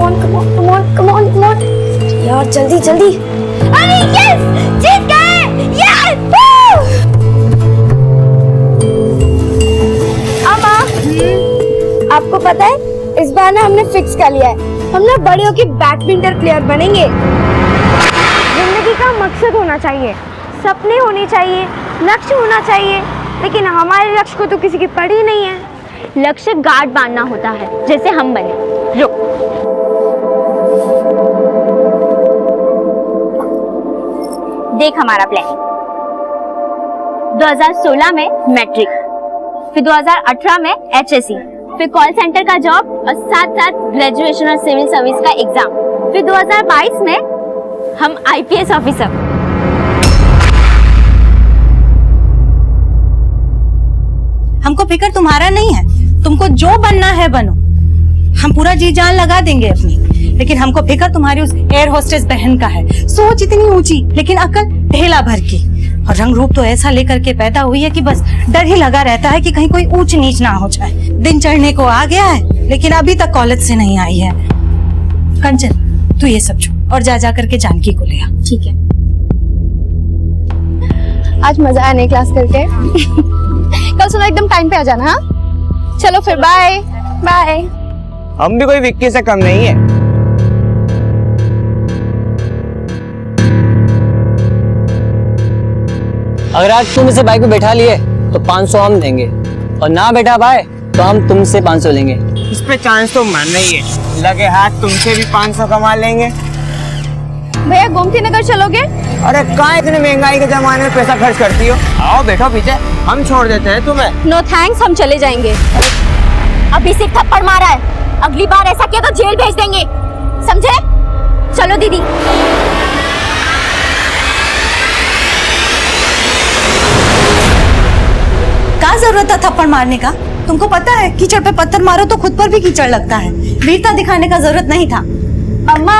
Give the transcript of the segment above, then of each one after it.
Come on यार, जल्दी जल्दी। अरे यस, जीत गए, यस। अम्मा, आपको पता है इस बार ना हमने फिक्स कर लिया है, हम ना बड़े होके बैडमिंटन प्लेयर बनेंगे। जिंदगी का मकसद होना चाहिए, सपने होने चाहिए, लक्ष्य होना चाहिए, लेकिन हमारे लक्ष्य को तो किसी की पड़ी नहीं है। लक्ष्य गार्ड बांधना होता है, जैसे हम बने। रुक, देख हमारा प्लान। 2016 में मैट्रिक, फिर 2018 में HSC, फिर कॉल सेंटर का जॉब और साथ साथ ग्रेजुएशन और सिविल सर्विस का एग्जाम, फिर 2022 में हम IPS ऑफिसर। हमको फिक्र तुम्हारा नहीं है, तुमको जो बनना है बनो, हम पूरा जी जान लगा देंगे अपनी, लेकिन हमको फिक्र तुम्हारी उस एयर होस्टेस बहन का है। सोच इतनी ऊंची लेकिन अकल ढेला भर की, और रंग रूप तो ऐसा लेकर के पैदा हुई है कि बस डर ही लगा रहता है कि कहीं कोई ऊंच नीच ना हो जाए। दिन चढ़ने को आ गया है लेकिन अभी तक कॉलेज से नहीं आई है। कंचन, तू ये सब छोड़ और जा करके जानकी को ले आ। ठीक है। आज मजा आया नई क्लास करके। कल सुबह एकदम टाइम पे आ जाना। हाँ चलो फिर, बाय बाय। हम भी कोई विक्की से कम नहीं है। अगर आज तुम इसे बाइक पे बैठा लिए तो 500 हम देंगे, और ना बैठा पाए तो हम तुमसे 500 लेंगे। इस पे चांस तो मानना ही है, लगे हाथ तुमसे भी 500 कमा लेंगे। भैया गोमती नगर चलोगे? अरे कहाँ इतने महंगाई के जमाने में पैसा खर्च करती हो? आओ बैठो पीछे, हम छोड़ देते हैं तुम्हें। नो थैंक्स, हम चले जाएंगे। अभी सिर्फ थप्पड़ मारा है, अगली बार ऐसा किया तो जेल भेज देंगे, समझे? चलो दीदी। क्या जरूरत है थप्पड़ मारने का? तुमको पता है कीचड़ पे पत्थर मारो तो खुद पर भी कीचड़ लगता है। वीरता दिखाने का जरूरत नहीं था। अम्मा,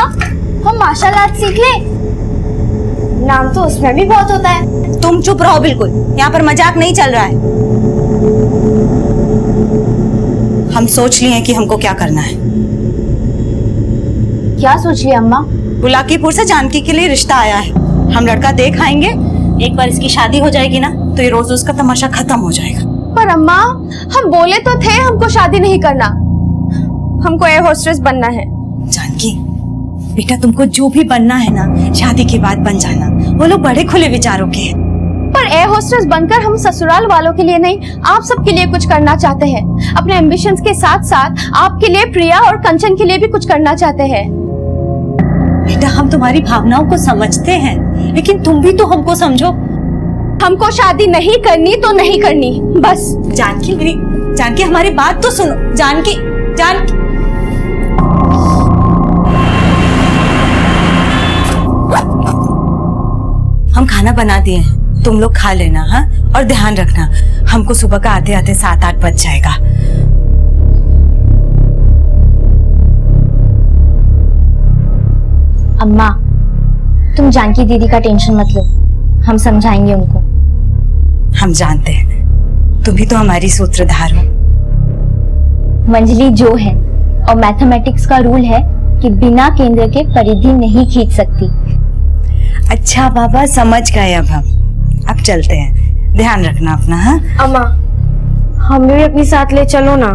हम मार्शल आर्ट सीख ले, नाम तो उसमें भी बहुत होता है। तुम चुप रहो बिल्कुल, यहाँ पर मजाक नहीं चल रहा है। हम सोच लिए हैं कि हमको क्या करना है। क्या सोच लिया अम्मा? बुलाकीपुर से जानकी के लिए रिश्ता आया है, हम लड़का देख आएंगे। एक बार इसकी शादी हो जाएगी ना तो ये रोज उसका तमाशा खत्म हो जाएगा। पर अम्मा, हम बोले तो थे हमको शादी नहीं करना, हमको एयर होस्टेस बनना है। जानकी बेटा, तुमको जो भी बनना है ना शादी के बाद बन जाना, वो लोग बड़े खुले विचारों के हैं। पर एयर होस्टेस बनकर हम ससुराल वालों के लिए नहीं, आप सबके लिए कुछ करना चाहते हैं। अपने एम्बिशंस के साथ साथ आपके लिए, प्रिया और कंचन के लिए भी कुछ करना चाहते हैं। बेटा, हम तुम्हारी भावनाओं को समझते हैं, लेकिन तुम भी तो हमको समझो। हमको शादी नहीं करनी तो नहीं करनी, बस। जानकी, मेरी जानकी, हमारी बात तो सुनो। जानकी, जानकी, हम खाना बना दिए हैं, तुम लोग खा लेना। हाँ, और ध्यान रखना, हमको सुबह का आते आते 7-8 बज जाएगा। अम्मा, तुम जानकी दीदी का टेंशन मत लो, हम समझाएंगे उनको। हम जानते हैं तुम भी तो हमारी सूत्रधार हो। मंजली जो है, और मैथमेटिक्स का रूल है कि बिना केंद्र के परिधि नहीं खींच सकती। अच्छा बाबा, समझ गए। अब चलते हैं, ध्यान रखना अपना। हाँ अम्मा, हमें भी अपने साथ ले चलो ना।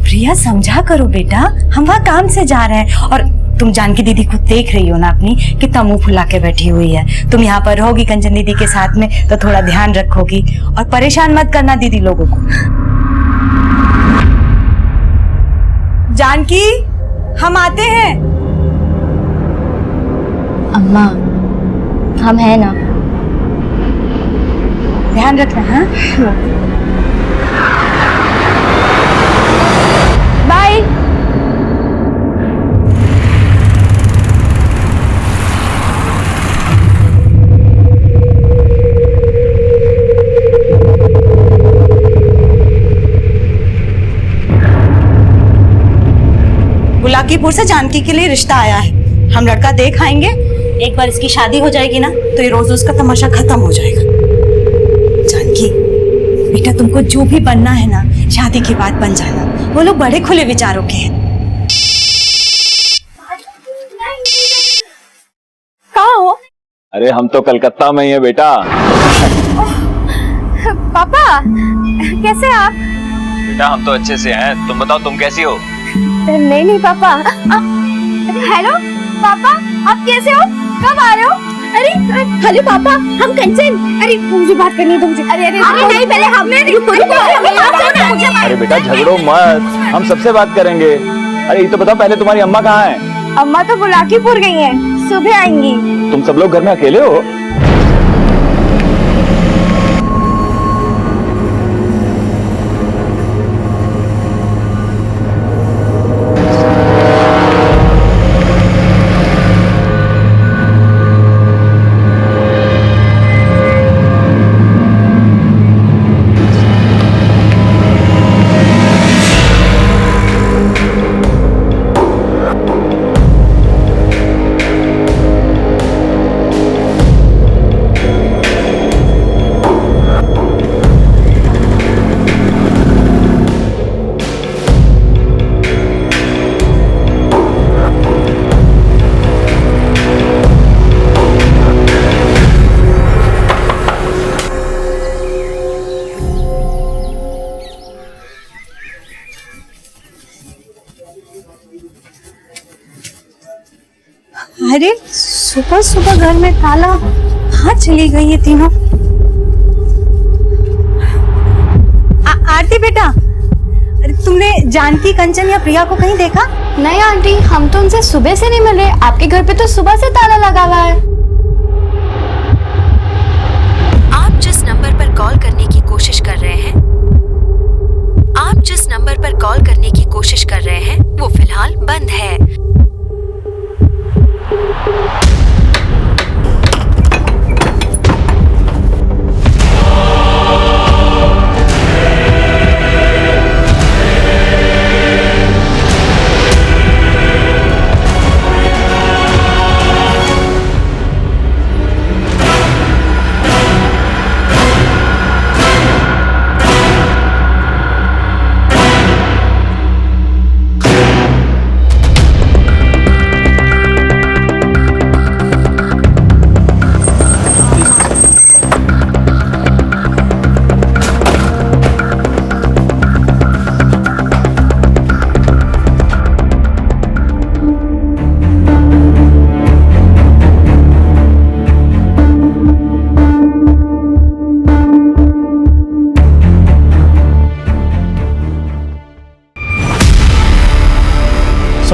प्रिया, समझा करो बेटा, हम वहाँ काम से जा रहे हैं, और तुम जानकी दीदी को देख रही हो ना अपनी, कितना मुंह फुला के बैठी हुई है। तुम यहाँ पर रहोगी कंचन दीदी के साथ में तो थोड़ा ध्यान रखोगी, और परेशान मत करना दीदी लोगों को। जानकी, हम आते हैं। अम्मा, हम हैं ना, ध्यान रखना। हाँ बाय। बुलाकीपुर से जानकी के लिए रिश्ता आया है, हम लड़का देख आएंगे। एक बार इसकी शादी हो जाएगी ना तो ये रोज उसका तमाशा खत्म हो जाएगा। जानकी बेटा, तुमको जो भी बनना है ना शादी के बाद बन जाना, वो लोग बड़े खुले विचारों के हैं। अरे हम तो कलकत्ता में ही है बेटा। पापा कैसे आप? बेटा हम तो अच्छे से हैं, तुम बताओ तुम कैसी हो? नहीं पापा। हेलो पापा, आप कैसे हो? कब आ रहे हो? अरे हेलो पापा, हम कंचन। अरे मुझे बात करनी है तुमसे। अरे नहीं, पहले अरे बेटा झगड़ो मत, हम सबसे बात करेंगे। अरे ये तो बताओ पहले तुम्हारी अम्मा कहाँ है? अम्मा तो बुलाकीपुर गई हैं, सुबह आएंगी। तुम सब लोग घर में अकेले हो? अरे सुबह सुबह घर में ताला, कहाँ चली गई ये तीनों? आरती बेटा, अरे तुमने जानकी, कंचन या प्रिया को कहीं देखा? नहीं आंटी, हम तो उनसे सुबह से नहीं मिले। आपके घर पे तो सुबह से ताला लगा हुआ है। आप जिस नंबर पर कॉल करने की कोशिश कर रहे हैं, आप जिस नंबर पर कॉल करने की कोशिश कर रहे हैं वो फिलहाल बंद है।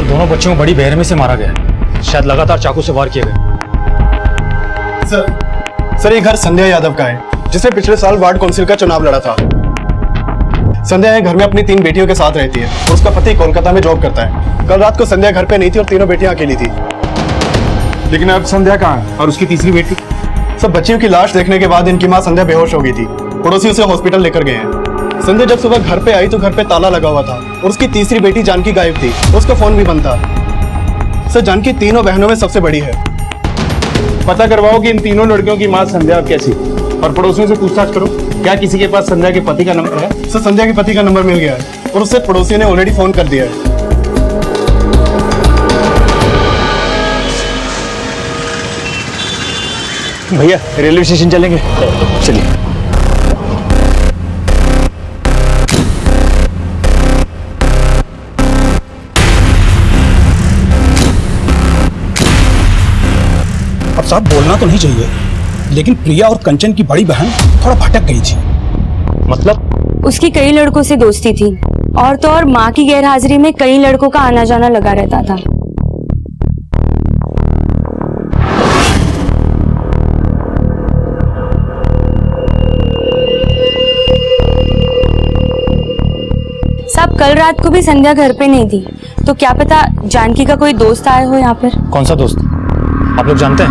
दोनों बच्चों को बड़ी बेरहमी से मारा गया, शायद लगातार चाकू से वार किए गए। सर ये घर संध्या यादव का है, जिसने पिछले साल वार्ड काउंसिल का चुनाव लड़ा था। संध्या ये घर में अपनी 3 बेटियों के साथ रहती है और उसका पति कोलकाता में जॉब करता है। कल रात को संध्या घर पे नहीं थी और तीनों बेटियां अकेली थी। लेकिन अब संध्या कहाँ है और उसकी तीसरी बेटी? सब बच्चियों की लाश देखने के बाद इनकी मां संध्या बेहोश हो गई थी। पड़ोसी उसे हॉस्पिटल लेकर गए हैं। संध्या जब सुबह घर पे आई तो घर पे ताला लगा हुआ था और उसकी तीसरी बेटी जानकी गायब थी, उसका फोन भी बंद था। सर जानकी तीनों बहनों में सबसे बड़ी है। पता करवाओ कि इन तीनों लड़कियों की माँ संध्या कैसी, और पड़ोसियों से पूछताछ करो क्या किसी के पास संध्या के पति का नंबर है? सर संध्या के पति का नंबर मिल गया है और उससे पड़ोसी ने ऑलरेडी फोन कर दिया है। भैया रेलवे स्टेशन चलेंगे? चलिए। अब साहब बोलना तो नहीं चाहिए, लेकिन प्रिया और कंचन की बड़ी बहन थोड़ा भटक गई थी। मतलब? उसकी कई लड़कों से दोस्ती थी और तो और माँ की गैरहाजिरी में कई लड़कों का आना जाना लगा रहता था। साहब कल रात को भी संध्या घर पे नहीं थी, तो क्या पता जानकी का कोई दोस्त आया हो यहाँ पर। कौन सा दोस्त? आप लोग जानते हैं?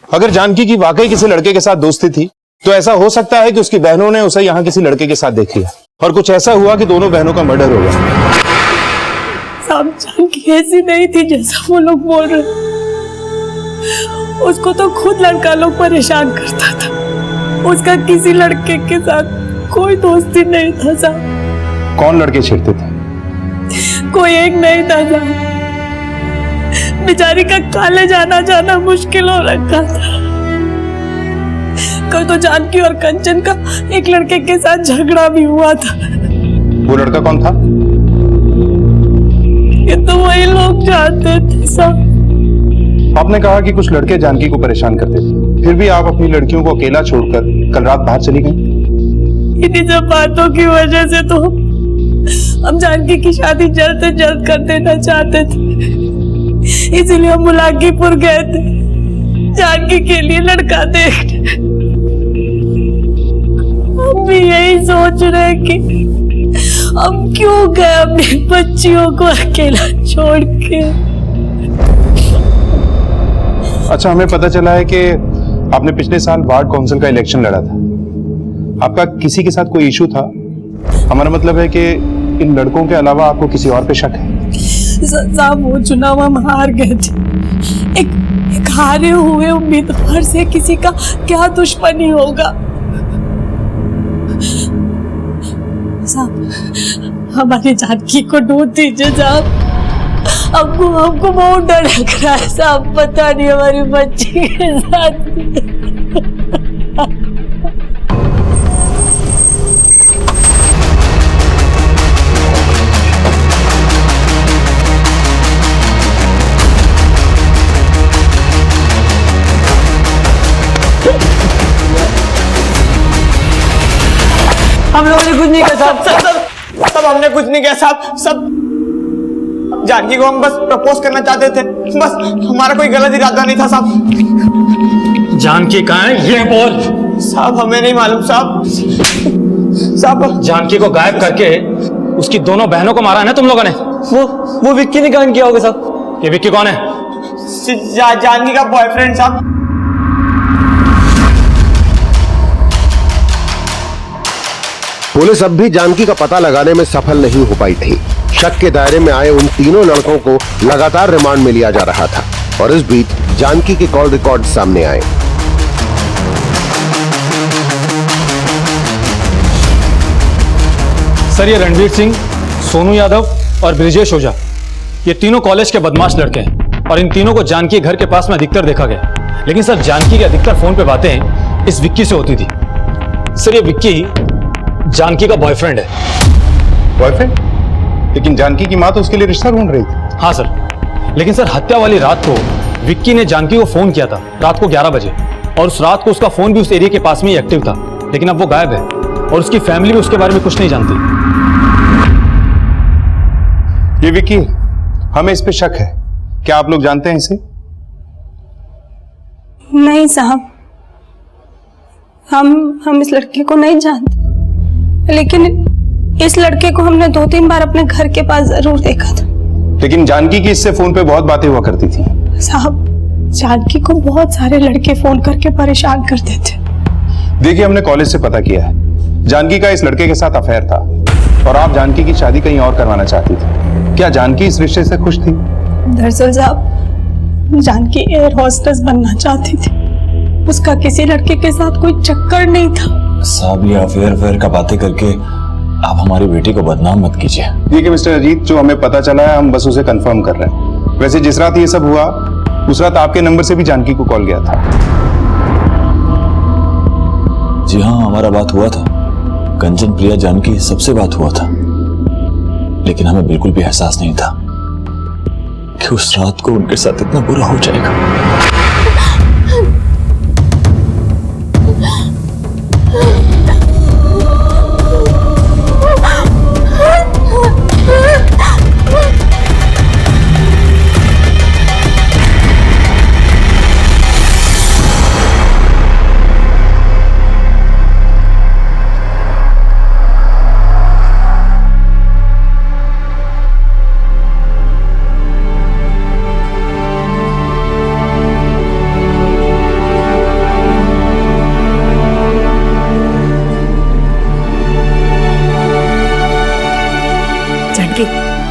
अगर जानकी की वाकई किसी लड़के के साथ दोस्ती थी तो ऐसा हो सकता है कि उसकी बहनों ने उसे यहाँ किसी लड़के के साथ देख लिया और कुछ ऐसा हुआ कि दोनों बहनों का मर्डर हो गया। साहब जानकी ऐसी नहीं थी जैसा वो लोग बोल रहे। उसको तो खुद लड़का लोग परेशान करता था। उसका किसी लड़के के साथ कोई दोस्ती नहीं था साहब। कौन लड़के छेड़ते थे? कोई एक नहीं था साहब। बेचारी का कॉलेज आना जाना मुश्किल हो रखा था। कल तो जानकी और कंचन का एक लड़के के साथ झगड़ा भी हुआ था। वो लड़का कौन था? ये तो वही लोग जानते थे साहब। आपने कहा कि कुछ लड़के जानकी को परेशान करते थे, फिर भी आप अपनी लड़कियों को अकेला छोड़कर कल रात बाहर चली गई। इन्हीं सब बातों की वजह से तो हम जानकी की शादी जल्द से जल्द कर देना चाहते थे, इसीलिए हम मुलाकीपुर गए थे जानकी के लिए लड़का देखने। हम भी यही सोच रहे कि हम क्यों गए अपनी बच्चियों को अकेला छोड़ के। अच्छा, हमें पता चला है कि आपने पिछले साल वार्ड काउंसिल का इलेक्शन लड़ा था। आपका किसी के साथ कोई इशू था? हमारा मतलब है कि इन लड़कों के अलावा आपको किसी और पे शक है? साहब वो चुनाव हम हार गए थे। एक हारे हुए उम्मीदवार से किसी का क्या दुश्मनी होगा साहब। हमारी जानकी को ढूंढ दीजिए साहब। हमको बहुत डर लग रहा है साहब, पता नहीं हमारी बच्ची के साथ। हम लोगों ने कुछ नहीं किया साहब। सब हमने कुछ नहीं किया साहब। सब जानकी को हम बस प्रपोज करना चाहते थे, बस हमारा कोई गलत इरादा नहीं था साहब। जानकी कहाँ है ये बोल। साहब हमें नहीं मालूम साहब। जानकी को गायब करके उसकी दोनों बहनों को मारा है ना तुम लोगों ने? वो विक्की ने काम किया होगा साहब। ये विक्की कौन है? जानकी का बॉयफ्रेंड साहब। पुलिस अब भी जानकी का पता लगाने में सफल नहीं हो पाई थी। शक के दायरे में आए उन तीनों लड़कों को लगातार रिमांड में लिया जा रहा था और इस बीच जानकी के कॉल रिकॉर्ड सामने आए। सर, ये रणवीर सिंह, सोनू यादव और ब्रिजेश ओझा, ये तीनों कॉलेज के बदमाश लड़के हैं और इन तीनों को जानकी घर के पास में अधिकतर देखा गया। लेकिन सर, जानकी की अधिकतर फोन पे बातें इस विक्की से होती थी। सर, ये विक्की जानकी का बॉयफ्रेंड है। बॉयफ्रेंड? लेकिन जानकी की माँ तो उसके लिए रिश्ता ढूंढ रही थी। हाँ सर, लेकिन सर हत्या वाली रात को विक्की ने जानकी को फोन किया था रात को 11 बजे और उस रात को उसका फोन भी उस एरिया के पास में ही एक्टिव था, लेकिन अब वो गायब है और उसकी फैमिली भी उसके बारे में कुछ नहीं जानती। ये विक्की, हमें इस पे शक है। क्या आप लोग जानते हैं इसे? नहीं साहब, हम इस लड़के को नहीं जानते, लेकिन इस लड़के को हमने 2-3 बार अपने घर के पास जरूर देखा था। लेकिन जानकी की इससे फोन पे बहुत बातें हुआ करती थी। साहब, जानकी को बहुत सारे लड़के फोन करके परेशान करते थे। देखिए, हमने कॉलेज से पता किया है, जानकी का इस लड़के के साथ अफेयर था और आप जानकी की शादी कहीं और करवाना चाहती थी। क्या जानकी इस रिश्ते से खुश थी? दरअसल साहब, जानकी एयर होस्टेस बनना चाहती थी। उसका किसी लड़के के साथ कोई चक्कर नहीं था। साहब, ये अफेयर का बातें करके आप हमारी बेटी को बदनाम मत कीजिए। ठीक है मिस्टर अजीत, जो हमें पता चला है हम बस उसे कंफर्म कर रहे हैं। वैसे जिस रात ये सब हुआ उस रात आपके नंबर से भी जानकी को कॉल गया था। जी हाँ, हमारा बात हुआ था। कंचन, प्रिया, जानकी सबसे बात हुआ था, लेकिन हमें बिल्कुल भी एहसास नहीं था कि उस रात को उनके साथ इतना बुरा हो जाएगा।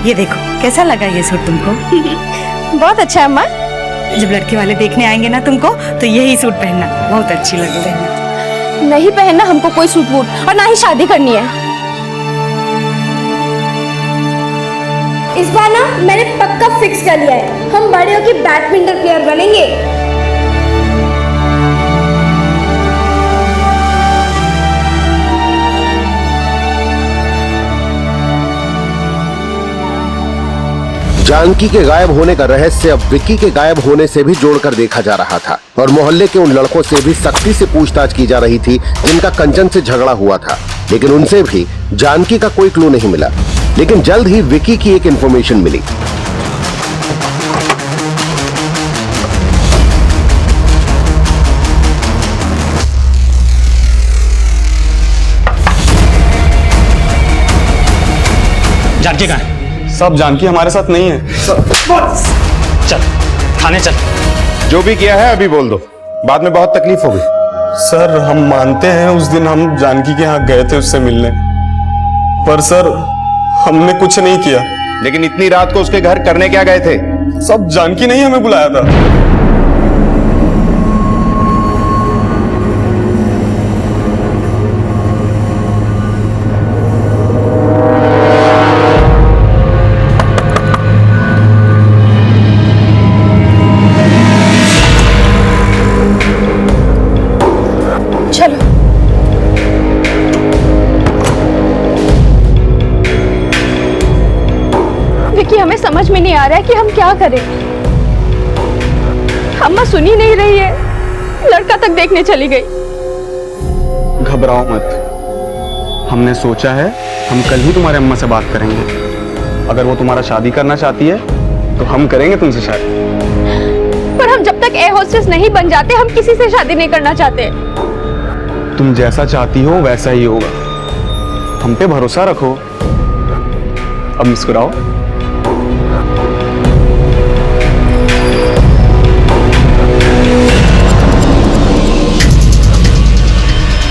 ये देखो, कैसा लगा ये सूट तुमको? बहुत अच्छा अम्मा। जब लड़के वाले देखने आएंगे ना तुमको, तो यही सूट पहनना, बहुत अच्छी लगेगी। नहीं पहनना हमको कोई सूट बूट, और ना ही शादी करनी है। इस बार ना मैंने पक्का फिक्स कर लिया है, हम बड़े होके बैडमिंटन प्लेयर बनेंगे। जानकी के गायब होने का रहस्य अब विक्की के गायब होने से भी जोड़कर देखा जा रहा था और मोहल्ले के उन लड़कों से भी सख्ती से पूछताछ की जा रही थी जिनका कंचन से झगड़ा हुआ था, लेकिन उनसे भी जानकी का कोई क्लू नहीं मिला। लेकिन जल्द ही विक्की की एक इंफॉर्मेशन मिली। जानकी कहाँ है? सब जानकी हमारे साथ नहीं है। चल थाने चल। जो भी किया है अभी बोल दो, बाद में बहुत तकलीफ होगी। सर हम मानते हैं उस दिन हम जानकी के यहाँ गए थे उससे मिलने, पर सर हमने कुछ नहीं किया। लेकिन इतनी रात को उसके घर करने क्या गए थे? सब जानकी नहीं हमें बुलाया था। हमें समझ में नहीं आ रहा है कि हम क्या करें। अम्मा सुन ही नहीं रही है, लड़का तक देखने चली गई। घबराओ मत, हमने सोचा है हम कल ही तुम्हारे अम्मा से बात करेंगे। अगर वो तुम्हारा शादी करना चाहती है तो हम करेंगे तुमसे शादी। पर हम जब तक एयर होस्टेस नहीं बन जाते हम किसी से शादी नहीं करना चाहते। तुम जैसा चाहती हो वैसा ही होगा, हम पे भरोसा रखो। अब मुस्कुराओ।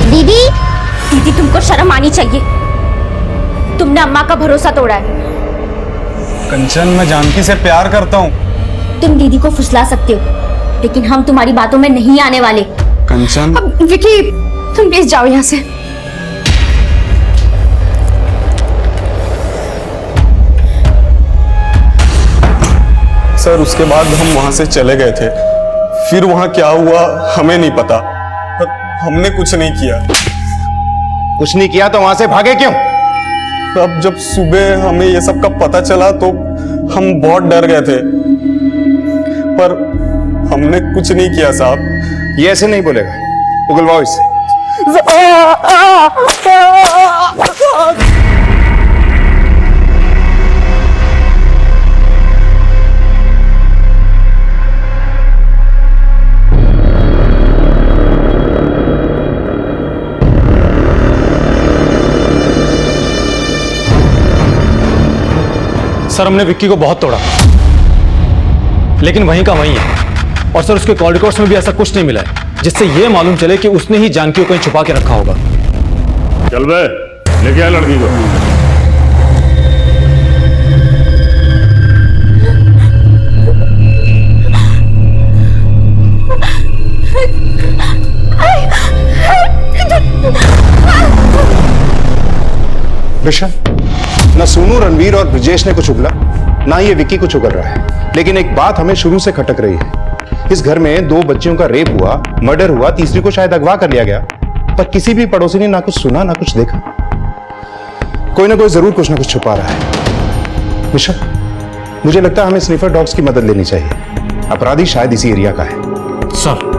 दीदी, दीदी तुमको शर्म आनी चाहिए, तुमने अम्मा का भरोसा तोड़ा है। कंचन मैं जानकी से प्यार करता हूँ। तुम दीदी को फुसला सकते हो, लेकिन हम तुम्हारी बातों में नहीं आने वाले। कंचन विकी तुम प्लीज जाओ यहाँ से। सर उसके बाद हम वहां से चले गए थे, फिर वहां क्या हुआ हमें नहीं पता, हमने कुछ नहीं किया। कुछ नहीं किया तो वहां से भागे क्यों? अब जब सुबह हमें ये सब का पता चला तो हम बहुत डर गए थे, पर हमने कुछ नहीं किया साहब। ये ऐसे नहीं बोलेगा, उगलवाओ इससे। सर हमने विक्की को बहुत तोड़ा, लेकिन वहीं का वहीं है। और सर उसके कॉल रिकॉर्ड्स में भी ऐसा कुछ नहीं मिला है जिससे यह मालूम चले कि उसने ही जानकी को कहीं छुपा के रखा होगा। चल बे, लेके आ लड़की को। ऋषभ, ना सोनू, रणवीर और ब्रिजेश ने कुछ उगला, ना ये विक्की कुछ उगल रहा है। लेकिन एक बात हमें शुरू से खटक रही है, इस घर में 2 बच्चियों का रेप हुआ, मर्डर हुआ, तीसरी को शायद अगवा कर लिया गया, पर किसी भी पड़ोसी ने ना कुछ सुना ना कुछ देखा। कोई ना कोई जरूर कुछ ना कुछ छुपा रहा है। ऋषभ, मुझे लगता है हमें स्निफर डॉग्स की मदद लेनी चाहिए। अपराधी शायद इसी एरिया का है। सर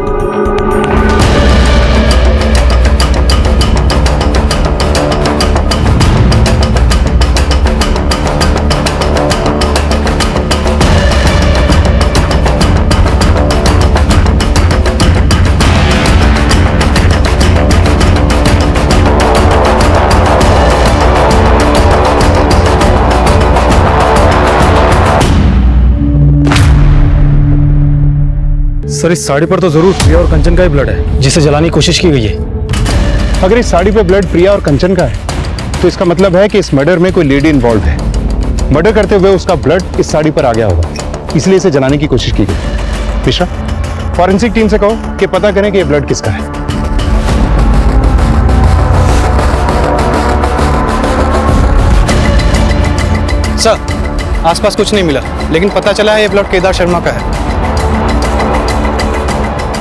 सर इस साड़ी पर तो जरूर प्रिया और कंचन का ही ब्लड है जिसे जलाने की कोशिश की गई है। अगर इस साड़ी पे ब्लड प्रिया और कंचन का है तो इसका मतलब है कि इस मर्डर में कोई लेडी इन्वॉल्व है। मर्डर करते हुए उसका ब्लड इस साड़ी पर आ गया होगा, इसलिए इसे जलाने की कोशिश की गई। मिश्रा, फॉरेंसिक टीम से कहो कि पता करें कि ये ब्लड किसका है। सर आसपास कुछ नहीं मिला, लेकिन पता चला है ये प्लॉट केदार शर्मा का है।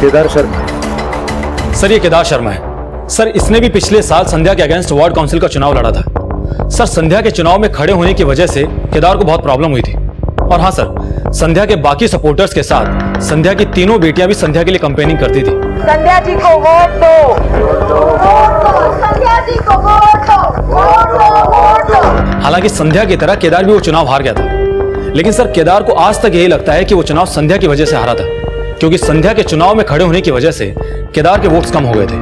केदार शर्मा? सर ये केदार शर्मा है। सर इसने भी पिछले साल संध्या के अगेंस्ट वार्ड काउंसिल का चुनाव लड़ा था। सर संध्या के चुनाव में खड़े होने की वजह से केदार को बहुत प्रॉब्लम हुई थी। और हाँ सर, संध्या के बाकी सपोर्टर्स के साथ संध्या की तीनों बेटियां भी संध्या के लिए कैंपेनिंग करती थी। संध्या जी को वोट दो, संध्या जी को वोट दो, वोट दो। हालांकि संध्या की तरह केदार भी वो चुनाव हार गया था, लेकिन सर केदार को आज तक यही लगता है कि वो चुनाव संध्या की वजह से हारा था, क्योंकि संध्या के चुनाव में खड़े होने की वजह से केदार के वोट्स कम हो गए थे।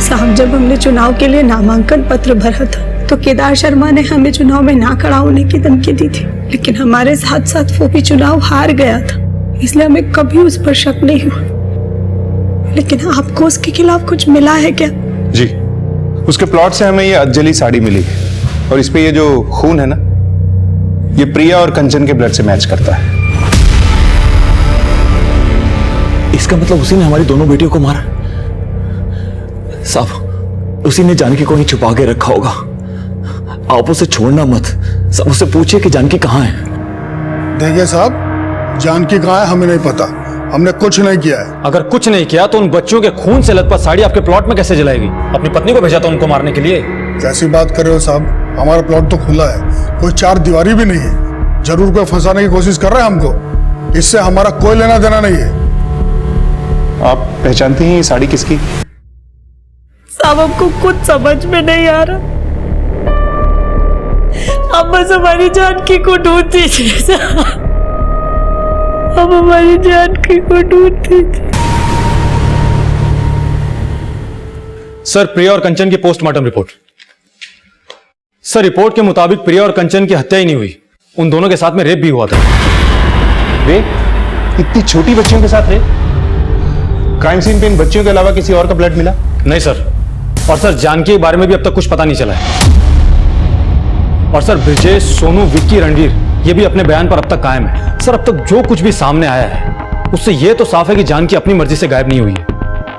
साहब, जब हमने चुनाव के लिए नामांकन पत्र भरा था तो केदार शर्मा ने हमें चुनाव में ना खड़ा होने की धमकी दी थी, लेकिन हमारे साथ साथ वो भी चुनाव हार गया था, इसलिए हमें कभी उस पर शक नहीं हुआ। लेकिन आपको उसके खिलाफ कुछ मिला है क्या? जी, उसके प्लॉट से हमें ये अधजली साड़ी मिली और इस पे ये जो खून है ना, ये प्रिया और कंचन के ब्लड से मैच करता है। इसका मतलब उसी ने हमारी दोनों बेटियों को मारा? साहब, उसी ने जानकी को ही छुपा के रखा होगा। आप उसे छोड़ना मत। सब उससे पूछिए कि जानकी कहाँ है। देखिए साहब, जानकी कहाँ है हमें नहीं पता, हमने कुछ नहीं किया है। अगर कुछ नहीं किया तो उन बच्चों के खून से लथपथ साड़ी आपके प्लॉट में कैसे जलाएगी? अपनी पत्नी को भेजा था उनको मारने के लिए। कैसी बात कर रहे हो साहब, हमारा प्लॉट तो खुला है, कोई चार दीवारी भी नहीं है। जरूर कोई फंसाने की कोशिश कर रहा है हमको, इससे हमारा कोई लेना देना नहीं है। आप पहचानती हैं ये साड़ी किसकी? साहब, हमको कुछ समझ में नहीं आ रहा। आप बस हमारी जानकी को ढूंढ दीजिए, अब हमारी जानकी को ढूंढ दीजिए। सर, प्रिया और कंचन की पोस्टमार्टम रिपोर्ट। सर, रिपोर्ट के मुताबिक प्रिया और कंचन की हत्या ही नहीं हुई, उन दोनों के साथ में रेप भी हुआ था। रेप? इतनी छोटी बच्चियों के साथ रेप? क्राइम सीन पे इन बच्चियों के अलावा किसी और का ब्लड मिला? नहीं सर। और सर, जानकी के बारे में भी अब तक कुछ पता नहीं चला है। और सर, ब्रिजेश, सोनू, विक्की, रणवीर ये भी अपने बयान पर अब तक कायम है। सर, अब तक जो कुछ भी सामने आया है उससे ये तो साफ है कि जानकी अपनी मर्जी से गायब नहीं हुई है,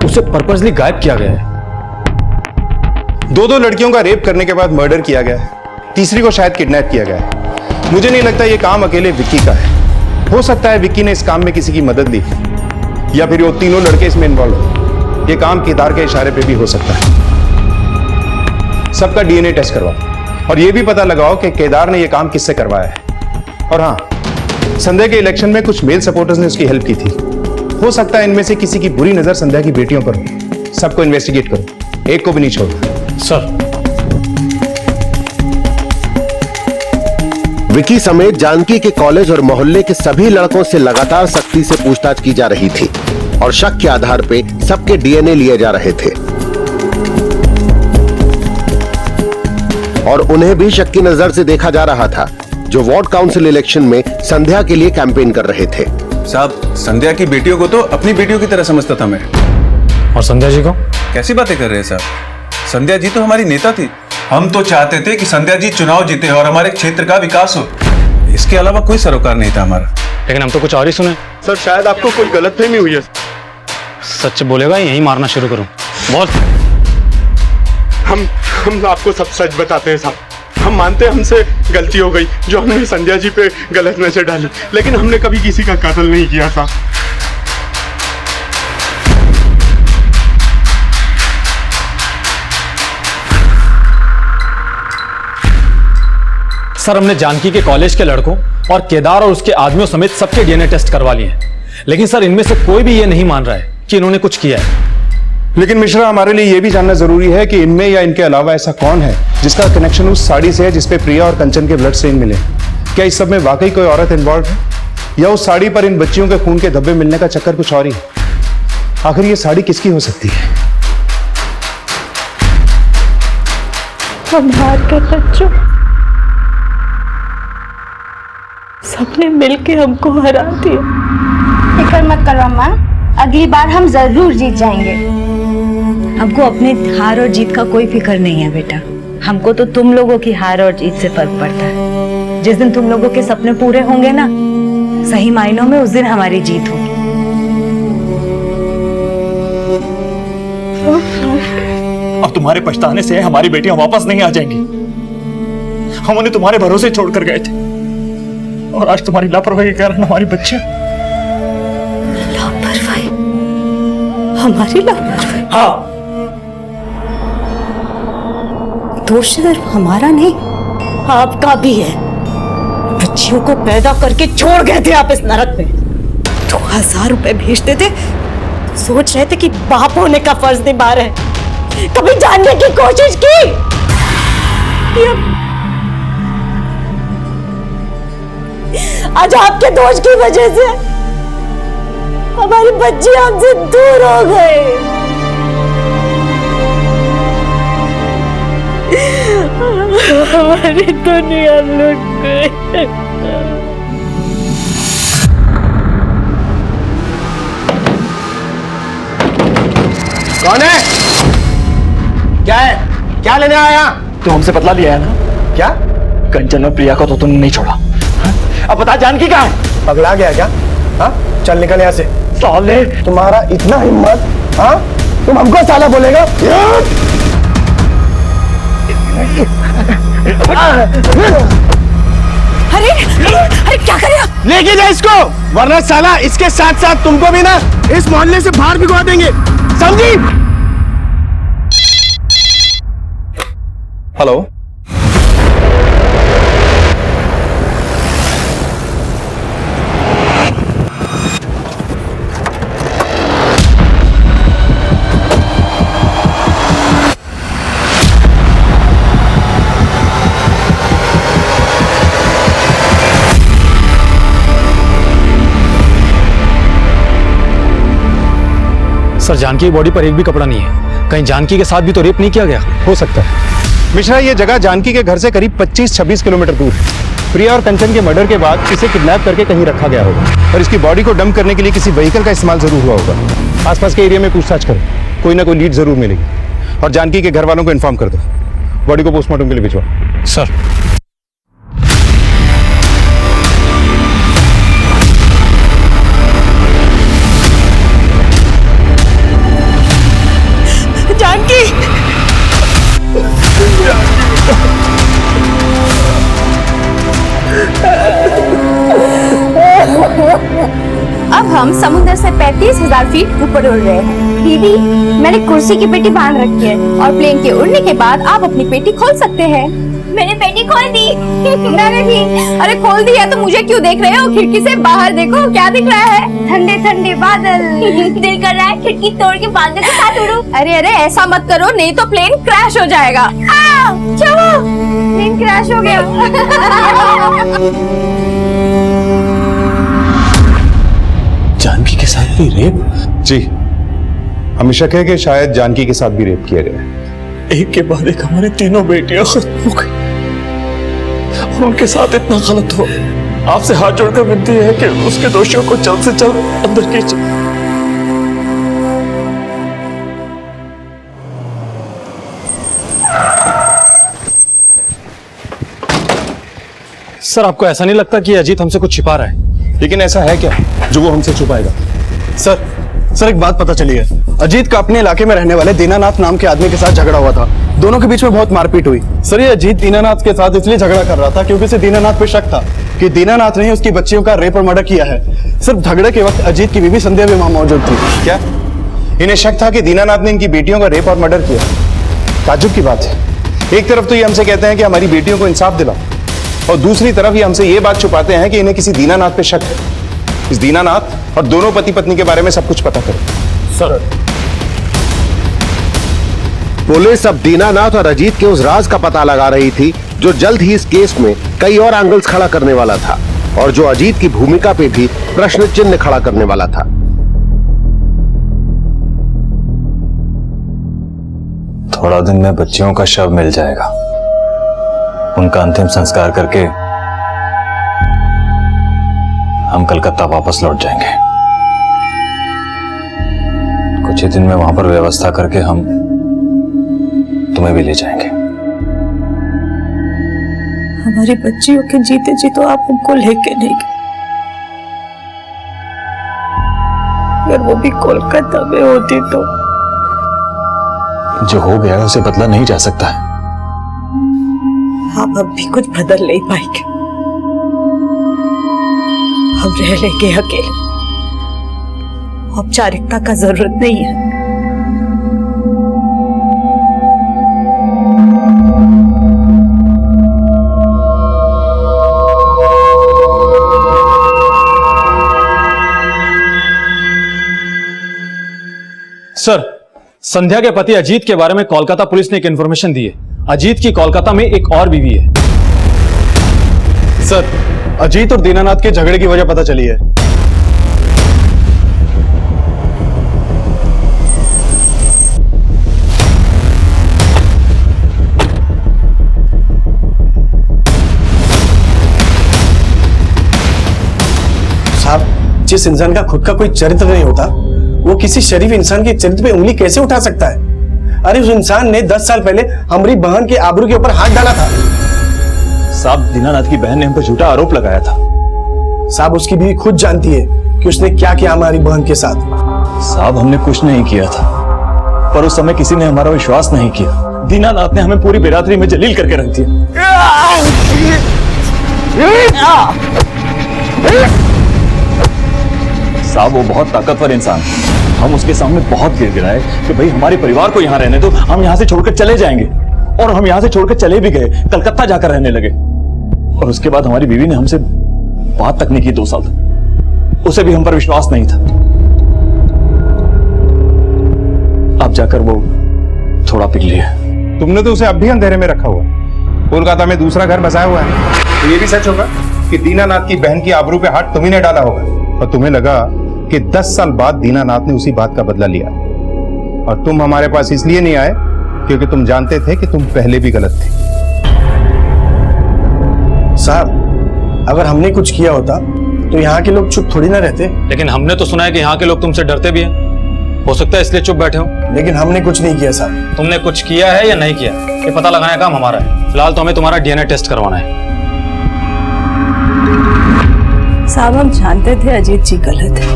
उसे पर्पसली गायब किया गया है। दो लड़कियों का रेप करने के बाद मर्डर किया गया है, तीसरी को शायद किडनैप किया गया है। मुझे नहीं लगता ये काम अकेले विक्की का है। हो सकता है विक्की ने इस काम में किसी की मदद ली, या फिर वो तीनों लड़के इसमें इन्वॉल्व हो। ये काम केदार के इशारे पे भी हो सकता है। सबका डीएनए टेस्ट करवाओ और ये भी पता लगाओ कि केदार ने ये काम किससे करवाया है। और हाँ, संध्या के इलेक्शन में कुछ मेल सपोर्टर्स ने उसकी हेल्प की थी। हो सकता है इनमें से किसी की बुरी नजर संध्या की बेटियों पर हो। सबको इन्वेस्टिगेट करो, एक को भी नहीं छोड़ो। सर। विकी समेत जानकी के कॉलेज और मोहल्ले के सभी लड़कों से लगातार सख्ती से पूछताछ की जा रही थी और शक के आधार पे सबके डीएनए लिए जा रहे थे और उन्हें भी शक की नजर से देखा जा रहा था, जो वार्ड काउंसिल इलेक्शन में संध्या के लिए कैंपेन कर रहे थे। साहब, संध्या की बेटियों को तो अपनी बेटियों की तरह समझता था मैं। और संध्या जी को? कैसी बातें कर रहे हैं साहब, संध्या जी तो हमारी नेता थी। हम तो चाहते थे कि संध्या जी चुनाव जीते और हमारे क्षेत्र का विकास हो, इसके अलावा कोई सरोकार नहीं था हमारा। लेकिन हम तो कुछ और ही सुने। सर, शायद आपको कोई गलतफहमी हुई है। सच बोलेगा यही मारना शुरू करूं? बहुत। हम आपको सब सच बताते हैं साहब। हम मानते हैं हमसे गलती हो गई, जो हमने संध्या जी पे गलत नजर डाली, लेकिन हमने कभी किसी का कत्ल नहीं किया था। सर, हमने जानकी के कॉलेज के लड़कों और केदार और उसके आदमियों समेत सबके डीएनए टेस्ट करवा लिए हैं, लेकिन सर इनमें से कोई भी ये नहीं मान रहा है कि इन्होंने कुछ किया है। लेकिन मिश्रा, हमारे लिए यह भी जानना जरूरी है कि इनमें या इनके अलावा ऐसा कौन है जिसका कनेक्शन उस साड़ी से है जिसपे प्रिया और कंचन के ब्लड स्टेन मिले। क्या इस सब में वाकई कोई औरत इन्वॉल्व है, या उस साड़ी पर इन बच्चियों के खून के धब्बे मिलने का चक्कर कुछ और ही है? आखिर ये साड़ी किसकी हो सकती है? हम हार गए बच्चों, सबने मिलके हमको हरा दिया। फिक्र मत करो अम्मा, अगली बार हम जरूर जीत जाएंगे। हमको अपने हार और जीत का कोई फिक्र नहीं है बेटा। हमको तो तुम लोगों की हार और जीत से फर्क पड़ता है। जिस दिन तुम लोगों के सपने पूरे होंगे ना, सही मायनों में उस दिन हमारी जीत होगी। अब तुम्हारे पछताने से हमारी बेटियां वापस नहीं आ जाएंगी। हम उन्हें तुम्हारे भरोसे छोड़कर गए थे, और आज तुम्हारी लापरवाही के कारण हमारी बच्चियां। लापरवाही? हमारी लापरवाही? हाँ, दोष सिर्फ हमारा नहीं, आपका भी है। बच्चियों को पैदा करके छोड़ गए थे आप इस नरक में। 2000 रुपए भेजते थे तो सोच रहे थे कि बाप होने का फर्ज निभा रहे। कभी जानने की कोशिश की? आज आपके दोष की वजह से हमारी बच्ची हमसे दूर हो गई। हमारी दुनिया लुट गई। कौन है? क्या है? क्या लेने आया? तू हमसे बदला लिया है ना? क्या? कंचन और प्रिया को तो तुमने नहीं छोड़ा। हा? अब बता जानकी कहाँ है? पगला गया क्या? हाँ? चल निकल यहाँ से। साले, तुम्हारा इतना हिम्मत? हाँ? तुम हमको साला बोलेगा? अरे अरे क्या कर रहे हो? लेके जा इसको, वरना साला इसके साथ साथ तुमको भी ना इस मोहल्ले से बाहर भिगवा देंगे, समझी? हेलो, सर जानकी की बॉडी पर एक भी कपड़ा नहीं है, कहीं जानकी के साथ भी तो रेप नहीं किया गया? हो सकता है मिश्रा, ये जगह जानकी के घर से करीब 25-26 किलोमीटर दूर है। प्रिया और कंचन के मर्डर के बाद इसे किडनैप करके कहीं रखा गया होगा और इसकी बॉडी को डंप करने के लिए किसी व्हीकल का इस्तेमाल जरूर हुआ होगा। आसपास के एरिया में पूछताछ करो, कोई ना कोई लीड जरूर मिलेगी। और जानकी के घर वालों को इन्फॉर्म कर दो, बॉडी को पोस्टमार्टम के लिए भिजवा। सर जानकी, अब हम समुद्र से 35,000 फीट ऊपर उड़ रहे हैं। दीदी, मैंने कुर्सी की पेटी बांध रखी है और प्लेन के उड़ने के बाद आप अपनी पेटी खोल सकते हैं। मैंने पेटी खोल दी। मैंने भी। अरे खोल दी है तो मुझे क्यों देख रहे हो? खिड़की से बाहर देखो, क्या दिख रहा है? ठंडे ठंडे बादल। दिल कर रहा है खिड़की तोड़ के बादल के साथ उड़ूं। अरे अरे ऐसा मत करो, नहीं तो प्लेन क्रैश हो जाएगा। क्या हुआ? प्लेन क्रैश हो गया। जानकी के साथ भी रेप? जी, हमें शक है कि शायद जानकी के साथ भी रेप किया गया है। एक के बाद एक हमारी तीनों बेटियां खत्म हो गई और उनके साथ इतना गलत हो। आपसे हाथ जोड़कर विनती है कि उसके दोषियों को जल्द से जल्द अंदर कीजिए। सर आपको ऐसा नहीं लगता कि अजीत हमसे कुछ छिपा रहा है? लेकिन ऐसा है क्या जो वो हमसे छुपाएगा? सर एक बात पता चली है। अजीत का अपने इलाके में रहने वाले दीनानाथ नाम के आदमी के साथ झगड़ा हुआ था। दोनों के बीच में बहुत मारपीट हुई। सर ये अजीत दीनानाथ के साथ इसलिए झगड़ा कर रहा था क्योंकि उसे दीनानाथ पे शक था कि दीनानाथ ने उसकी बच्चियों का रेप और मर्डर किया है। सिर्फ झगड़े के वक्त अजीत की बीवी संध्या भी वहां मौजूद थी। क्या इन्हें शक था कि दीनानाथ ने इनकी बेटियों का रेप और मर्डर किया? ताज्जुब की बात है। एक तरफ तो ये हमसे कहते हैं कि हमारी बेटियों को इंसाफ दिलाओ, और दूसरी तरफ ये हमसे ये बात छुपाते हैं कि इन्हें किसी दीनानाथ पे शक है। इस दीनानाथ और दोनों पति पत्नी के बारे में सब कुछ पता करो। सर पुलिस अब दीनानाथ और अजीत के उस राज का पता लगा रही थी जो जल्द ही इस केस में कई और एंगल्स खड़ा करने वाला था, और जो अजीत की भूमिका पे भी प्रश्न चिन्ह खड़ा करने वाला था। थोड़ा दिन में बच्चियों का शव मिल जाएगा। उनका अंतिम संस्कार करके हम कलकत्ता वापस लौट जाएंगे। कुछ ही दिन में वहां पर व्यवस्था करके हम तुम्हें भी ले जाएंगे। हमारी बच्चियों के जीते जी तो आप हमको लेके नहीं गए। अगर वो भी कोलकाता में होती तो। जो हो गया उसे बदला नहीं जा सकता है। आप अब भी कुछ बदल नहीं पाएंगे। हम रह लेंगे अकेले, औपचारिकता का जरूरत नहीं है। सर, संध्या के पति अजीत के बारे में कोलकाता पुलिस ने एक इंफॉर्मेशन दी है। अजीत की कोलकाता में एक और बीवी है। सर, अजीत और दीनानाथ के झगड़े की वजह पता चली है। साहब, जिस इंसान का खुद का कोई चरित्र नहीं होता, वो किसी शरीफ इंसान के चरित्र पे उंगली कैसे उठा सकता है? अरे उस इंसान ने 10 साल पहले हमारी बहन के आबरू के ऊपर हाथ डाला था। साहब, दीनानाथ की बहन ने हम पर झूठा आरोप लगाया था। साहब, उसकी बीवी खुद जानती है कि उसने क्या किया हमारी बहन के साथ। साहब, हमने कुछ नहीं किया था, पर उस समय किसी ने हमारा विश्वास नहीं किया। दीनानाथ ने हमें पूरी बिरादरी में जलील करके रख दिया। साहब, वो बहुत ताकतवर इंसान है। हम उसके सामने बहुत गिड़गिड़ाए कि भाई हमारे परिवार को यहाँ रहने दो, हम यहाँ से छोड़कर चले जाएंगे। और हम यहाँ से छोड़कर चले भी गए, कलकत्ता जाकर रहने लगे। और उसके बाद हमारी बीवी ने हमसे बात तक नहीं की 2 साल तक। उसे भी हम पर विश्वास नहीं था। अब जाकर वो थोड़ा पिघली है। तुमने तो उसे अब भी अंधेरे में रखा हुआ है। कोलकाता में दूसरा घर बसाया हुआ है। तो ये भी सच होगा कि दीनानाथ की बहन की आबरू पे हाथ तुम्ही ने डाला होगा और तुम्हें लगा कि 10 साल बाद दीनानाथ ने उसी बात का बदला लिया और तुम हमारे पास इसलिए नहीं आए क्योंकि तुम जानते थे कि तुम पहले भी गलत थे। साहब, अगर हमने कुछ किया होता तो यहाँ के लोग चुप थोड़ी ना रहते। लेकिन हमने तो सुना है कि यहाँ के लोग तुमसे डरते भी हैं। हो सकता है इसलिए चुप बैठे हो। लेकिन हमने कुछ नहीं किया साहब। तुमने कुछ किया है या नहीं किया, ये पता लगाने का काम हमारा है। फिलहाल तो हमें तुम्हारा DNA टेस्ट करवाना है। साहब, हम जानते थे अजीत जी गलत है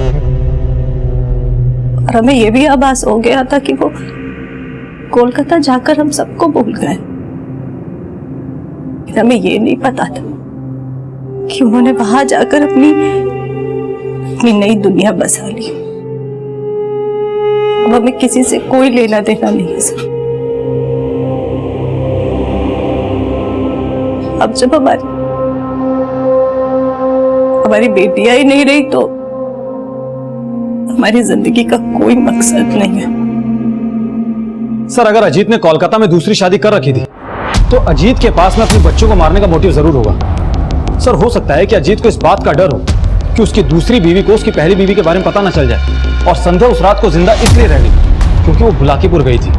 और हमें यह भी आभास हो गया था कि वो कोलकाता जाकर हम सबको भूल गए। हमें ये नहीं पता था कि उन्होंने वहां जाकर अपनी नई दुनिया बसा ली। अब हमें किसी से कोई लेना देना नहीं है सर। अब जब हमारी बेटियां ही नहीं रही तो हमारी जिंदगी का कोई मकसद नहीं है। सर, अगर अजीत ने कोलकाता में दूसरी शादी कर रखी थी तो अजीत के पास में अपने बच्चों को मारने का मोटिव जरूर होगा। सर, हो सकता है कि अजीत को इस बात का डर हो कि उसकी दूसरी बीवी को उसकी पहली बीवी के बारे में पता ना चल जाए और संध्या उस रात को जिंदा इसलिए रह गई क्योंकि वो बुलाकीपुर गई थी।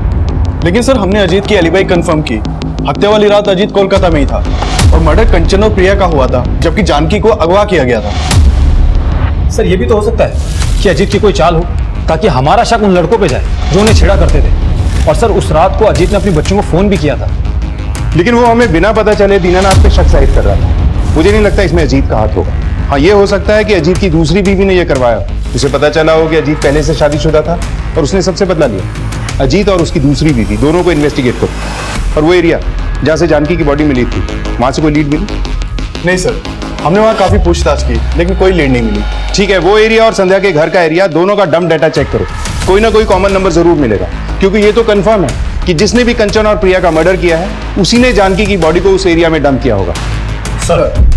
लेकिन सर, हमने अजीत की एलिबाई कंफर्म की। हत्या वाली रात अजीत कोलकाता में ही था और मर्डर कंचन और प्रिया का हुआ था, जबकि जानकी को अगवा किया गया था। सर, ये भी तो हो सकता है कि अजीत की कोई चाल हो ताकि हमारा शक उन लड़कों पे जाए जो उन्हें छेड़ा करते थे। और सर, उस रात को अजीत ने अपने बच्चों को फोन भी किया था। लेकिन वो हमें बिना पता चले दीनानाथ पे शक जाहिर कर रहा था। मुझे नहीं लगता इसमें अजीत का हाथ होगा। हाँ, ये हो सकता है कि अजीत की दूसरी बीवी ने यह करवाया। उसे पता चला हो कि अजीत पहले से शादीशुदा था और उसने सबसे बदला लिया। अजीत और उसकी दूसरी बीवी दोनों को इन्वेस्टिगेट करो। और वो एरिया जहाँ से जानकी की बॉडी मिली थी, वहां से कोई लीड मिली? नहीं सर, हमने वहाँ काफी पूछताछ की लेकिन कोई लीड नहीं मिली। ठीक है, वो एरिया और संध्या के घर का एरिया दोनों का डंप डाटा चेक करो। कोई ना कोई कॉमन नंबर जरूर मिलेगा, क्योंकि ये तो कंफर्म है कि जिसने भी कंचन और प्रिया का मर्डर किया है उसी ने जानकी की बॉडी को उस एरिया में डंप किया होगा। सर,